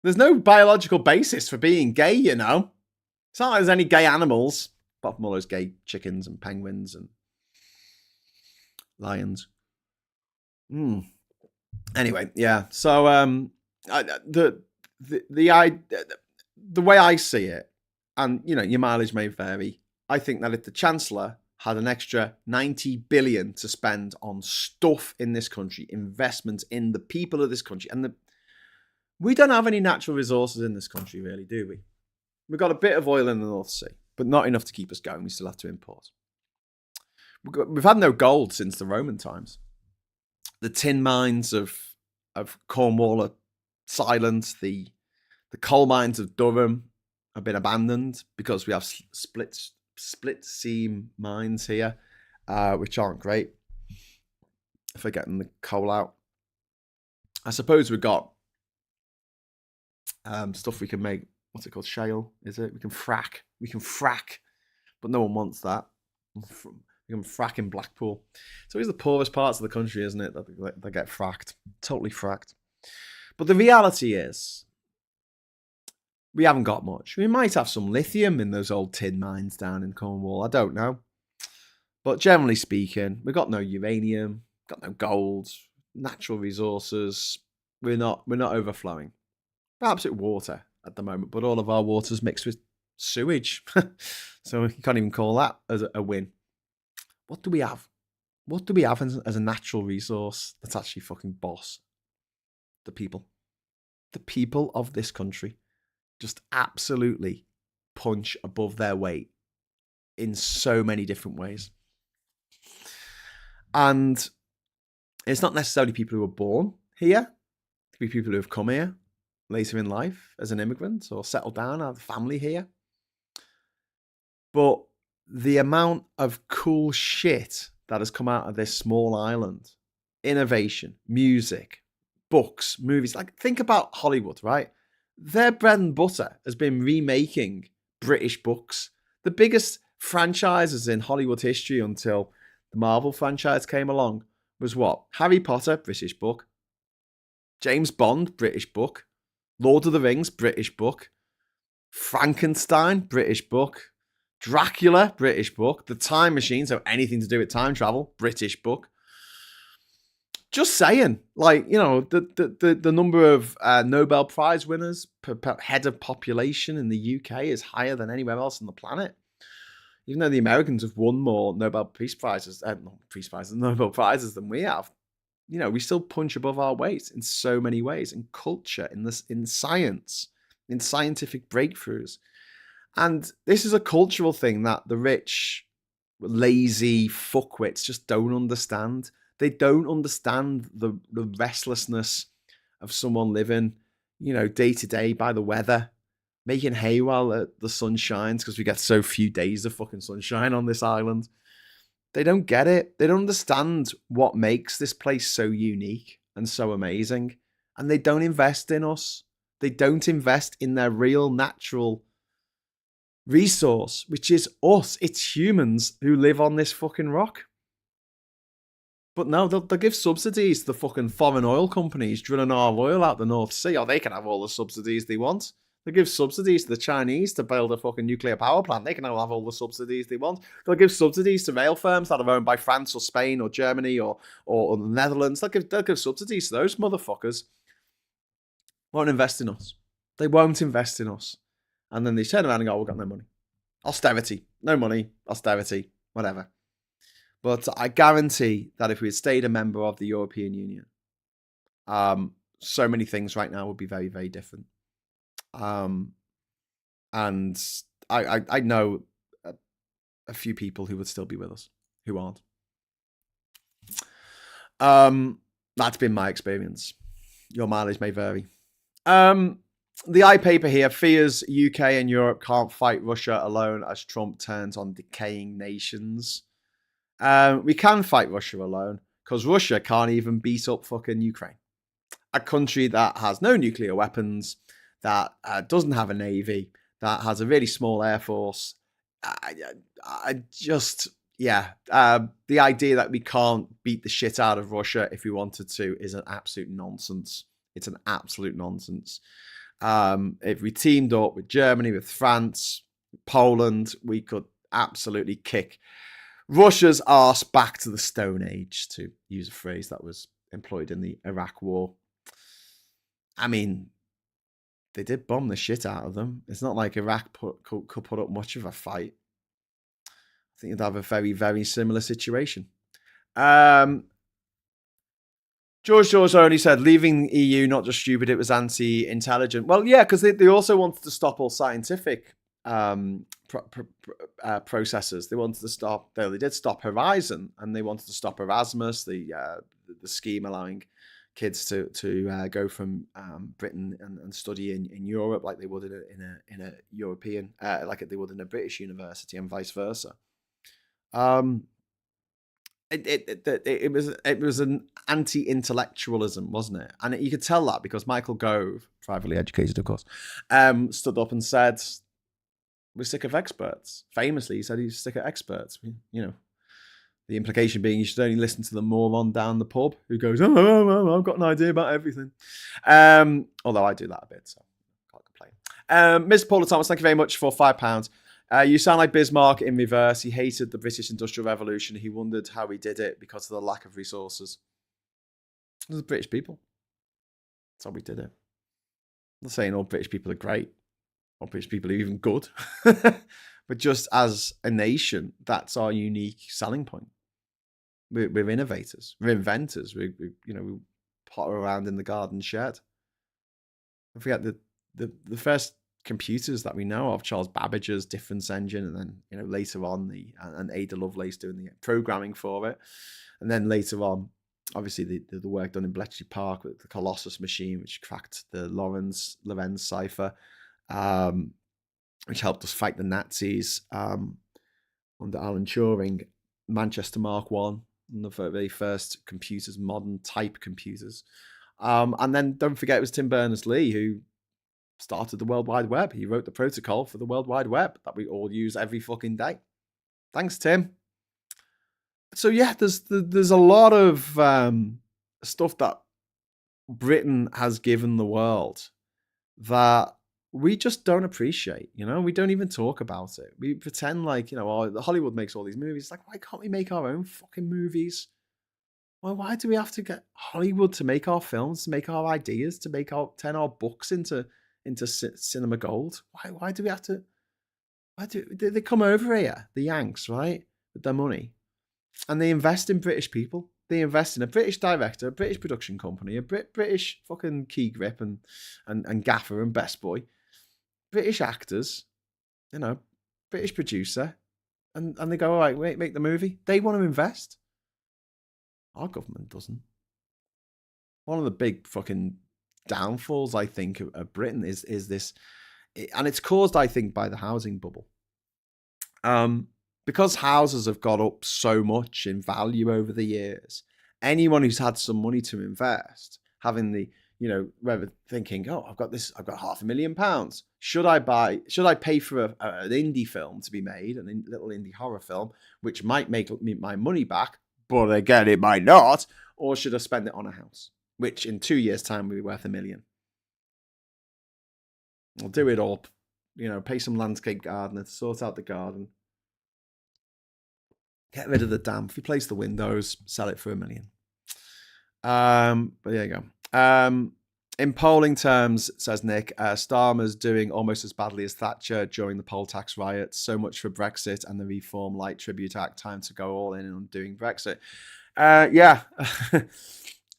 There's no biological basis for being gay, It's not like there's any gay animals, apart from all those gay chickens and penguins and lions. Anyway, yeah. So the way I see it, and your mileage may vary, I think that if the Chancellor had an extra 90 billion to spend on stuff in this country, investment in the people of this country, and we don't have any natural resources in this country, really, do we? We've got a bit of oil in the North Sea, but not enough to keep us going. We still have to import. We've had no gold since the Roman times. The tin mines of Cornwall are silent. The coal mines of Durham have been abandoned because we have split seam mines here, which aren't great for getting the coal out. I suppose we've got stuff we can make. What's it called? Shale, is it? We can frack, but no one wants that. We can frack in Blackpool. So it's the poorest parts of the country, isn't it, that get fracked? Totally fracked. But the reality is, we haven't got much. We might have some lithium in those old tin mines down in Cornwall. I don't know. But generally speaking, we've got no uranium, got no gold, natural resources. We're not overflowing. Perhaps it's water at the moment, but all of our water's mixed with sewage. So you can't even call that as a win. What do we have? What do we have as a natural resource that's actually fucking boss? The people. The people of this country just absolutely punch above their weight in so many different ways. And it's not necessarily people who are born here. It could be people who have come here later in life as an immigrant or settled down, have a family here. But the amount of cool shit that has come out of this small island, innovation, music, books, movies, like think about Hollywood, right? Their bread and butter has been remaking British books. The biggest franchises in Hollywood history until the Marvel franchise came along was what? Harry Potter, British book. James Bond, British book. Lord of the Rings, British book. Frankenstein, British book. Dracula, British book. The Time Machine, so anything to do with time travel, British book. Just saying, like, you know, the number of Nobel Prize winners per head of population in the UK is higher than anywhere else on the planet. Even though the Americans have won more Nobel Prizes than we have, you know, we still punch above our weight in so many ways, in culture, in science, in scientific breakthroughs. And this is a cultural thing that the rich, lazy fuckwits just don't understand. They don't understand the restlessness of someone living, you know, day to day by the weather, making hay while the sun shines because we get so few days of fucking sunshine on this island. They don't get it. They don't understand what makes this place so unique and so amazing. And they don't invest in us. They don't invest in their real natural resource, which is us. It's humans who live on this fucking rock. But no, they'll give subsidies to the fucking foreign oil companies drilling our oil out the North Sea, or they can have all the subsidies they want. They'll give subsidies to the Chinese to build a fucking nuclear power plant. They can all have all the subsidies they want. They'll give subsidies to rail firms that are owned by France or Spain or Germany or the Netherlands. They'll give subsidies to those motherfuckers. Won't invest in us. They won't invest in us. And then they turn around and go, we've got no money. Austerity. No money. Austerity. Whatever. But I guarantee that if we had stayed a member of the European Union, so many things right now would be very, very different. And I know a few people who would still be with us who aren't. That's been my experience. Your mileage may vary. The I-paper here fears UK and Europe can't fight Russia alone as Trump turns on decaying nations. We can fight Russia alone because Russia can't even beat up fucking Ukraine. A country that has no nuclear weapons, that doesn't have a navy, that has a really small air force. The idea that we can't beat the shit out of Russia if we wanted to is an absolute nonsense. It's an absolute nonsense. If we teamed up with Germany, with France, Poland, we could absolutely kick Russia's arse back to the Stone Age, to use a phrase that was employed in the Iraq War. I mean, they did bomb the shit out of them. It's not like Iraq could put up much of a fight. I think you'd have a very, very similar situation. George only said, leaving the EU, not just stupid, it was anti-intelligent. Well, yeah, because they also wanted to stop all scientific processes. They wanted to stop, they did stop Horizon, and they wanted to stop Erasmus, the scheme allowing kids to go from Britain and study in Europe like they would in a European, like they would in a British university, and vice versa. It was an anti-intellectualism, wasn't it? And you could tell that because Michael Gove, privately educated, of course, stood up and said, "We're sick of experts." Famously, he said he's sick of experts. You know, the implication being you should only listen to the moron down the pub who goes, "Oh, I've got an idea about everything." Although I do that a bit, so can't complain. Ms. Paula Thomas, thank you very much for £5. You sound like Bismarck in reverse. He hated the British Industrial Revolution. He wondered how he did it because of the lack of resources. It was the British people. That's how we did it. I'm not saying all British people are great. All British people are even good. But just as a nation, that's our unique selling point. We're innovators. We're inventors. We're potter around in the garden shed. I forget the first computers that we know of, Charles Babbage's difference engine, and then later on and Ada Lovelace doing the programming for it, and then later on, obviously the work done in Bletchley Park with the Colossus machine, which cracked the Lorenz cipher, which helped us fight the Nazis under Alan Turing. Manchester Mark One, one of the very first computers, modern type computers. And then don't forget it was Tim Berners-Lee who started the World Wide Web. He wrote the protocol for the World Wide Web that we all use every fucking day. Thanks, Tim. So yeah, there's a lot of stuff that Britain has given the world that we just don't appreciate. We don't even talk about it. We pretend like Hollywood makes all these movies. Like, why can't we make our own fucking movies? Well, why do we have to get Hollywood to make our films, to make our ideas, to turn our books into cinema gold? Why do we have to? Why do they come over here, the Yanks, right, with their money, and they invest in British people? They invest in a British director, a British production company, a British fucking key grip and gaffer and best boy, British actors, British producer, and they go, all right, wait, make the movie. They want to invest. Our government doesn't. One of the big fucking downfalls, I think, of Britain is this, and it's caused, I think, by the housing bubble. Because houses have got up so much in value over the years, anyone who's had some money to invest, having the, whether thinking, oh, I've got £500,000. Should I pay for an indie film to be made, a little indie horror film, which might make my money back, but again, it might not, or should I spend it on a house, which in 2 years' time will be worth $1 million? I'll do it all, pay some landscape gardener to sort out the garden, get rid of the damp, replace the windows, sell it for $1 million. But there you go. In polling terms, says Nick, Starmer's doing almost as badly as Thatcher during the poll tax riots. So much for Brexit and the Reform Light Tribute Act. Time to go all in on doing Brexit. Yeah.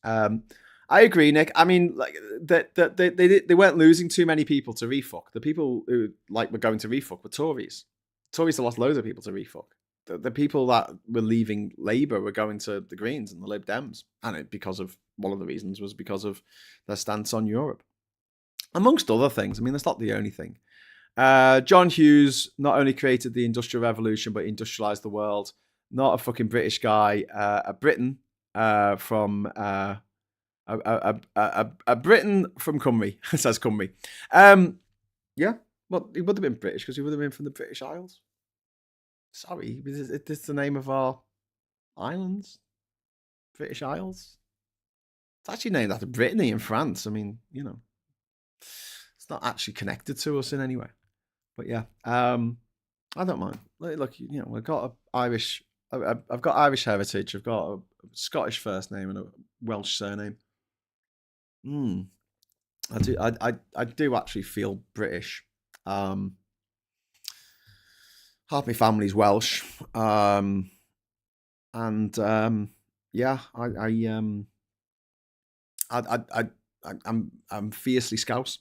I agree, Nick. I mean, like they weren't losing too many people to refuck. The people who were going to refuck were Tories. Tories have lost loads of people to refuck. The people that were leaving Labour were going to the Greens and the Lib Dems, and one of the reasons was because of their stance on Europe, amongst other things. I mean, that's not the only thing. John Hughes not only created the Industrial Revolution, but industrialized the world. Not a fucking British guy, a Briton from a Briton from Cymru. Says Cymru. Yeah, well, he would have been British because he would have been from the British Isles. Sorry, it's the name of our islands, British Isles. It's actually named after Brittany in France. I mean, it's not actually connected to us in any way. But yeah, I don't mind. Look, I've got Irish. I've got Irish heritage. I've got a Scottish first name and a Welsh surname. I do actually feel British. Half my family's Welsh, and yeah, I'm fiercely Scouse.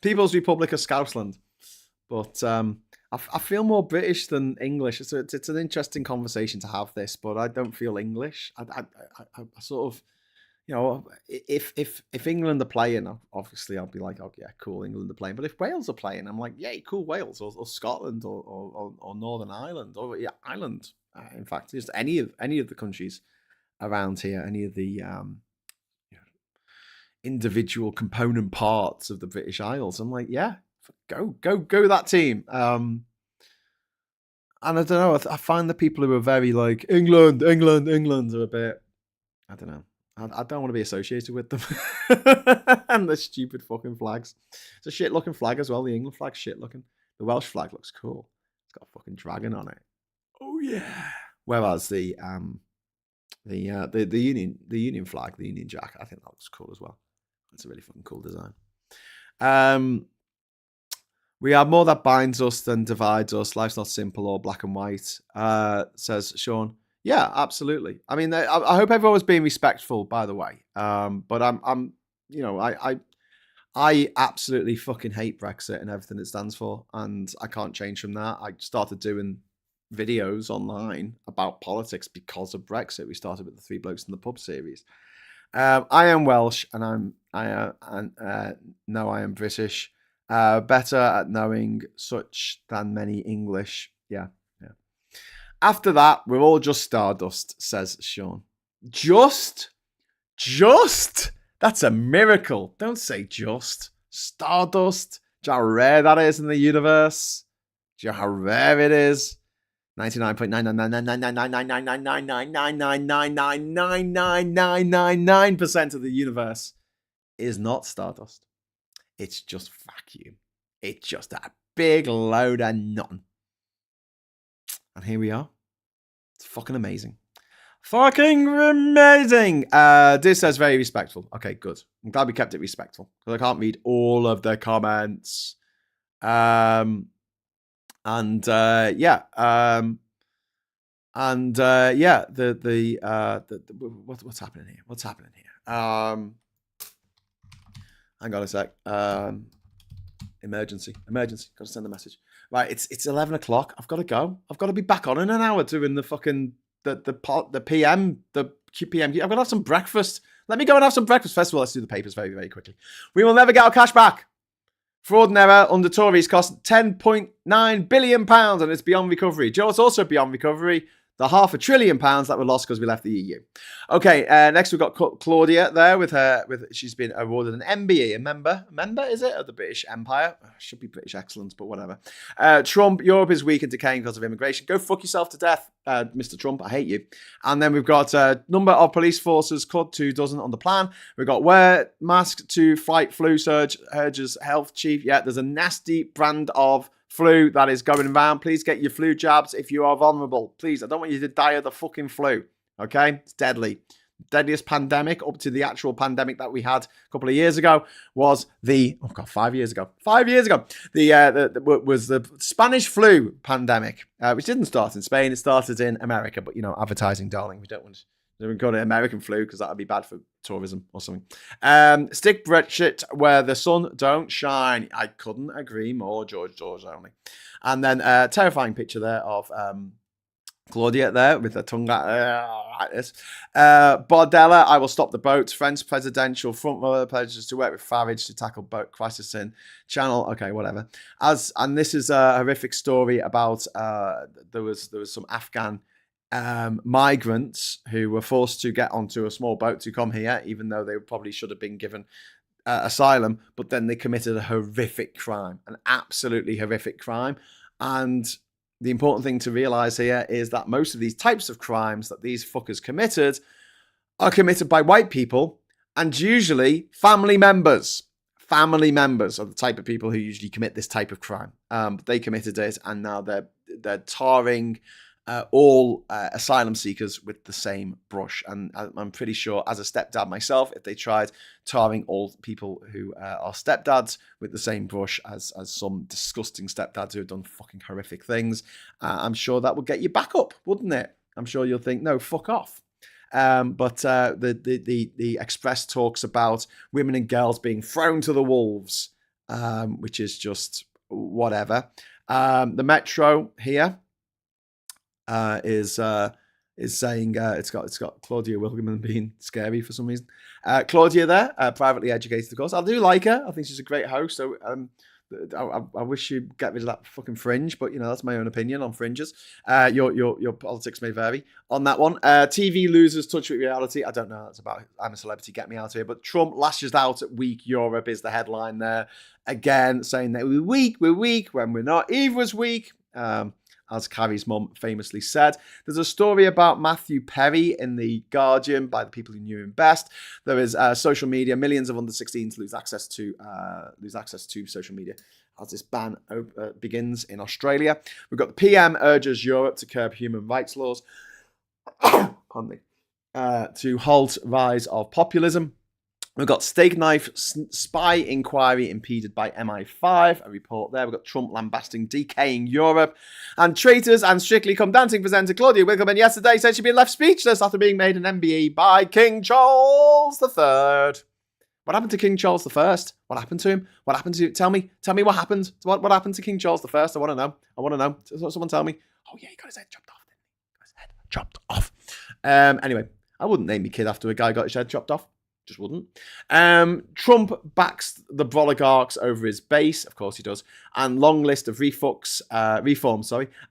People's Republic of Scouseland, but I feel more British than English. It's an interesting conversation to have this, but I don't feel English. I sort of, if England are playing, obviously I'll be like, oh yeah, cool, England are playing. But if Wales are playing, I'm like, yay, cool, Wales or Scotland or Northern Ireland or Ireland. In fact, just any of the countries around here, any of the individual component parts of the British Isles. I'm like, yeah, go that team. And I don't know. I find the people who are very like England are a bit. I don't know. I don't want to be associated with them. And the stupid fucking flags. It's a shit looking flag as well. The England flag's shit looking. The Welsh flag looks cool. It's got a fucking dragon on it. Oh yeah. Whereas the Union flag, the Union Jack, I think that looks cool as well. It's a really fucking cool design. We have more that binds us than divides us. Life's not simple or black and white, says Sean. Yeah, absolutely. I mean, I hope everyone was being respectful, by the way. But I absolutely fucking hate Brexit and everything it stands for, and I can't change from that. I started doing videos online about politics because of Brexit. We started with the Three Blokes in the Pub series. I am Welsh, and no, I am British. Better at knowing such than many English. Yeah, yeah. After that, we're all just stardust, says Sean. Just? That's a miracle. Don't say just. Stardust. Do you know how rare that is in the universe? Do you know how rare it is? 99.99999999999999999% of the universe is not stardust. It's just vacuum. It's just a big load of nothing. And here we are. It's fucking amazing. Fucking amazing. This says very respectful. Okay, good. I'm glad we kept it respectful because I can't read all of the comments. Yeah. What's happening here? What's happening here? Hang on a sec. Emergency. Got to send a message. Right, it's 11 o'clock. I've got to go. I've got to be back on in an hour doing the fucking the PM, the QPM. I've got to have some breakfast. Let me go and have some breakfast. First of all, let's do the papers very, very quickly. We will never get our cash back. Fraud and error under Tories cost £10.9 billion and it's beyond recovery. Joe, it's also beyond recovery. The £500 billion that were lost because we left the EU. Okay, next we've got Claudia there with she's been awarded an MBE, a member is it, of the British Empire? Should be British Excellence, but whatever. Trump, Europe is weak and decaying because of immigration. Go fuck yourself to death, Mr. Trump, I hate you. And then we've got number of police forces cut to dozen on the plan. We've got wear mask to fight flu surge, urges health chief. Yeah, there's a nasty brand of flu that is going around. Please get your flu jabs if you are vulnerable. Please, I don't want you to die of the fucking flu. Okay? It's deadly. Deadliest pandemic up to the actual pandemic that we had a couple of years ago was 5 years ago. 5 years ago. Was the Spanish flu pandemic, which didn't start in Spain. It started in America. But, advertising, darling. We don't want to call it American flu because that would be bad for tourism or something. Stick Brexit where the sun don't shine. I couldn't agree more. George only. And then a terrifying picture there of Claudia there with her tongue like this. Bordella, I will stop the boats. French presidential front runner pledges to work with Farage to tackle boat crisis in Channel. Okay, whatever. And this is a horrific story about there was some Afghan migrants who were forced to get onto a small boat to come here, even though they probably should have been given asylum, but then they committed a horrific crime, an absolutely horrific crime. And the important thing to realize here is that most of these types of crimes that these fuckers committed are committed by white people and usually family members. Family members are the type of people who usually commit this type of crime. They committed it, and now they're tarring all asylum seekers with the same brush. And I'm pretty sure, as a stepdad myself, if they tried tarring all people who are stepdads with the same brush as some disgusting stepdads who have done fucking horrific things, I'm sure that would get you back up, wouldn't it? I'm sure you'll think, no, fuck off. But the Express talks about women and girls being thrown to the wolves, which is just whatever. The Metro here is saying it's got Claudia Wilkerman being scary for some reason. Claudia there, privately educated, of course. I do like her. I think she's a great host. So I wish you'd get rid of that fucking fringe, but that's my own opinion on fringes. Your politics may vary on that one. TV losers touch with reality. I don't know. That's about I'm a celebrity. Get me out of here. But Trump lashes out at weak Europe is the headline there again, saying that we're weak when we're not. Eve was weak. As Carrie's mum famously said. There's a story about Matthew Perry in The Guardian by the people who knew him best. There is social media. Millions of under-16s lose access to social media as this ban begins in Australia. We've got the PM urges Europe to curb human rights laws. Pardon me. To halt rise of populism. We've got steak knife spy inquiry impeded by MI5, a report there. We've got Trump lambasting decaying Europe. And traitors and Strictly Come Dancing presenter Claudia Winkleman yesterday said she'd been left speechless after being made an MBE by King Charles III. What happened to King Charles I? What happened to him? What happened to... Tell me what happened. What happened to King Charles I? I want to know. Someone tell me. Oh yeah, he got his head chopped off, didn't he? Got his head chopped off. Anyway, I wouldn't name my kid after a guy got his head chopped off. Just wouldn't. Trump backs the oligarchs over his base. Of course he does. And long list of reforms,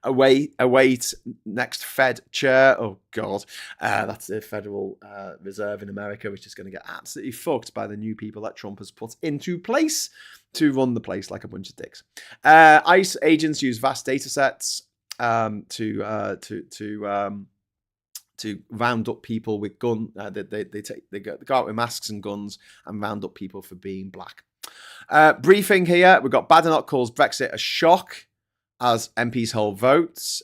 await next Fed chair. Oh, God. That's the Federal Reserve in America, which is going to get absolutely fucked by the new people that Trump has put into place to run the place like a bunch of dicks. ICE agents use vast data sets to round up people with gun. They go out with masks and guns and round up people for being black. Briefing here. We've got Badenoch calls Brexit a shock as MPs hold votes.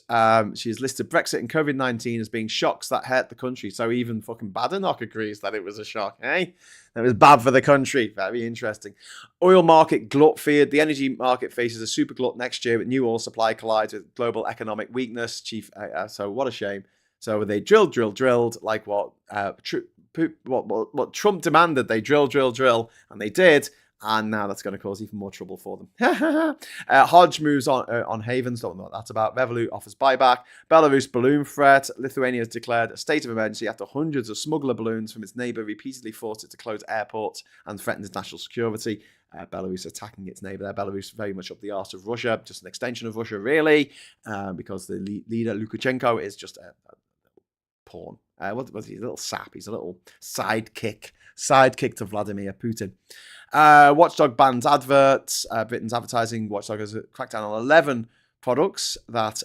She has listed Brexit and COVID-19 as being shocks that hurt the country. So even fucking Badenoch agrees that it was a shock, eh? That was bad for the country. Very interesting. Oil market glut feared. The energy market faces a super glut next year with new oil supply collides with global economic weakness. So what a shame. So they drilled like what Trump demanded. They drill, and they did. And now that's going to cause even more trouble for them. Hodge moves on havens. Don't know what that's about. Revolut offers buyback. Belarus balloon threat. Lithuania has declared a state of emergency after hundreds of smuggler balloons from its neighbour repeatedly forced it to close airports and threatens national security. Belarus attacking its neighbour there. Belarus very much up the arse of Russia. Just an extension of Russia, really, because the leader, Lukashenko, is just a pawn. What was he? A little sap. He's a little sidekick to Vladimir Putin. Watchdog bans adverts. Britain's advertising watchdog has cracked down on 11 products that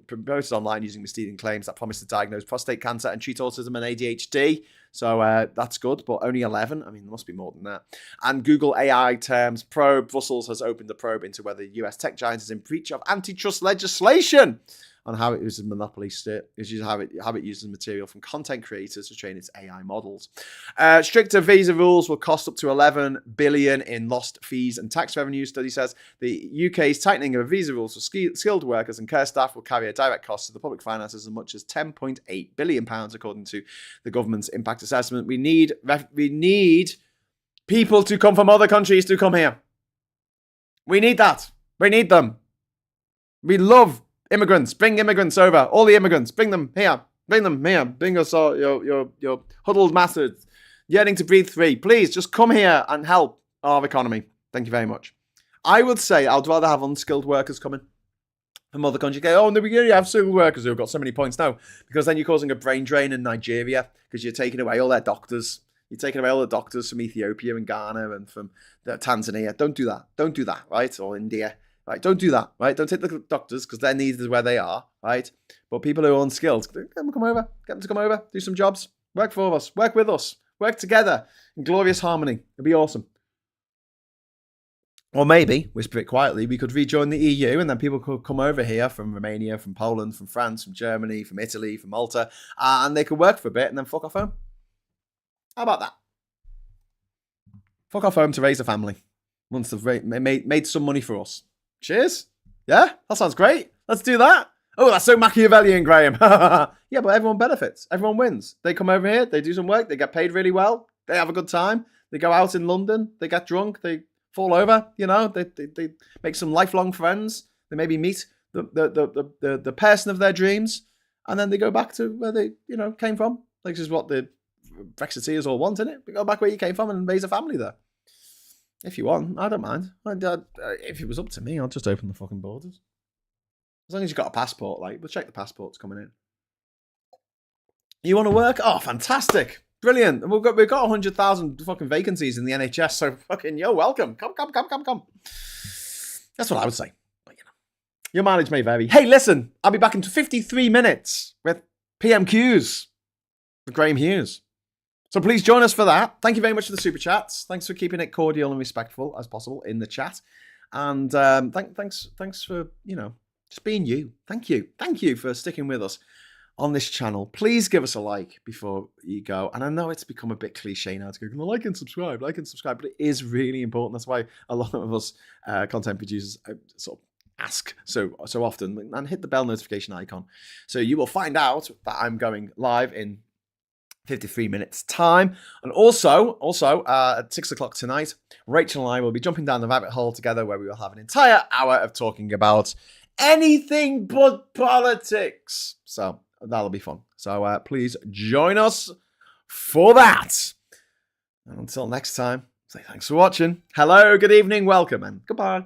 promoted online using misleading claims that promise to diagnose prostate cancer and treat autism and ADHD. So that's good, but only 11. I mean, there must be more than that. And Google AI terms probe. Brussels has opened a probe into whether the US tech giant is in breach of antitrust legislation on how it uses monopoly how it uses material from content creators to train its AI models. Stricter visa rules will cost up to 11 billion in lost fees and tax revenue. Study says the UK's tightening of visa rules for skilled workers and care staff will carry a direct cost to the public finances as much as 10.8 billion pounds, according to the government's impact assessment. We need people to come from other countries to come here. We need that. We need them. We love immigrants. Bring immigrants over. All the immigrants. Bring them here. Bring them here. Bring us all, your huddled masses yearning to breathe free. Please just come here and help our economy. Thank you very much. I would say I'd rather have unskilled workers coming from other countries. Go, oh, no, we have skilled workers who've got so many points. No, because then you're causing a brain drain in Nigeria because you're taking away all their doctors. You're taking away all the doctors from Ethiopia and Ghana and from Tanzania. Don't do that. Don't do that, right? Or India. Right, don't do that, right? Don't take the doctors because they're needed where they are, right? But people who are unskilled, get them to come over, do some jobs, work for us, work with us, work together in glorious harmony. It'd be awesome. Or maybe, whisper it quietly, we could rejoin the EU and then people could come over here from Romania, from Poland, from France, from Germany, from Italy, from Malta, and they could work for a bit and then fuck off home. How about that? Fuck off home to raise a family once they've made some money for us. Cheers. Yeah, that sounds great. Let's do that. Oh, that's so Machiavellian, Graham. Yeah, but everyone benefits. Everyone wins. They come over here, they do some work, they get paid really well, they have a good time, they go out in London, they get drunk, they fall over, they make some lifelong friends, they maybe meet the person of their dreams, and then they go back to where they, came from. Like, this is what the Brexiteers all want, isn't it? Go back where you came from and raise a family there. If you want, I don't mind. If it was up to me, I'd just open the fucking borders. As long as you've got a passport, we'll check the passports coming in. You want to work? Oh, fantastic. Brilliant. We've got 100,000 fucking vacancies in the NHS, so fucking, you're welcome. Come. That's what I would say. But, your mileage may vary. Hey, listen, I'll be back in 53 minutes with PMQs with Graham Hughes. So please join us for that. Thank you very much for the super chats. Thanks for keeping it cordial and respectful as possible in the chat. And thanks for, just being you. Thank you for sticking with us on this channel, please give us a like before you go. And I know it's become a bit cliche now to go, like and subscribe, but it is really important. That's why a lot of us content producers sort of ask so often, and hit the bell notification icon. So you will find out that I'm going live in 53 minutes time. And also at 6 o'clock tonight, Rachel and I will be jumping down the rabbit hole together, where we will have an entire hour of talking about anything but politics. So that'll be fun. So please join us for that. And until next time, say thanks for watching. Hello, good evening, welcome, and goodbye.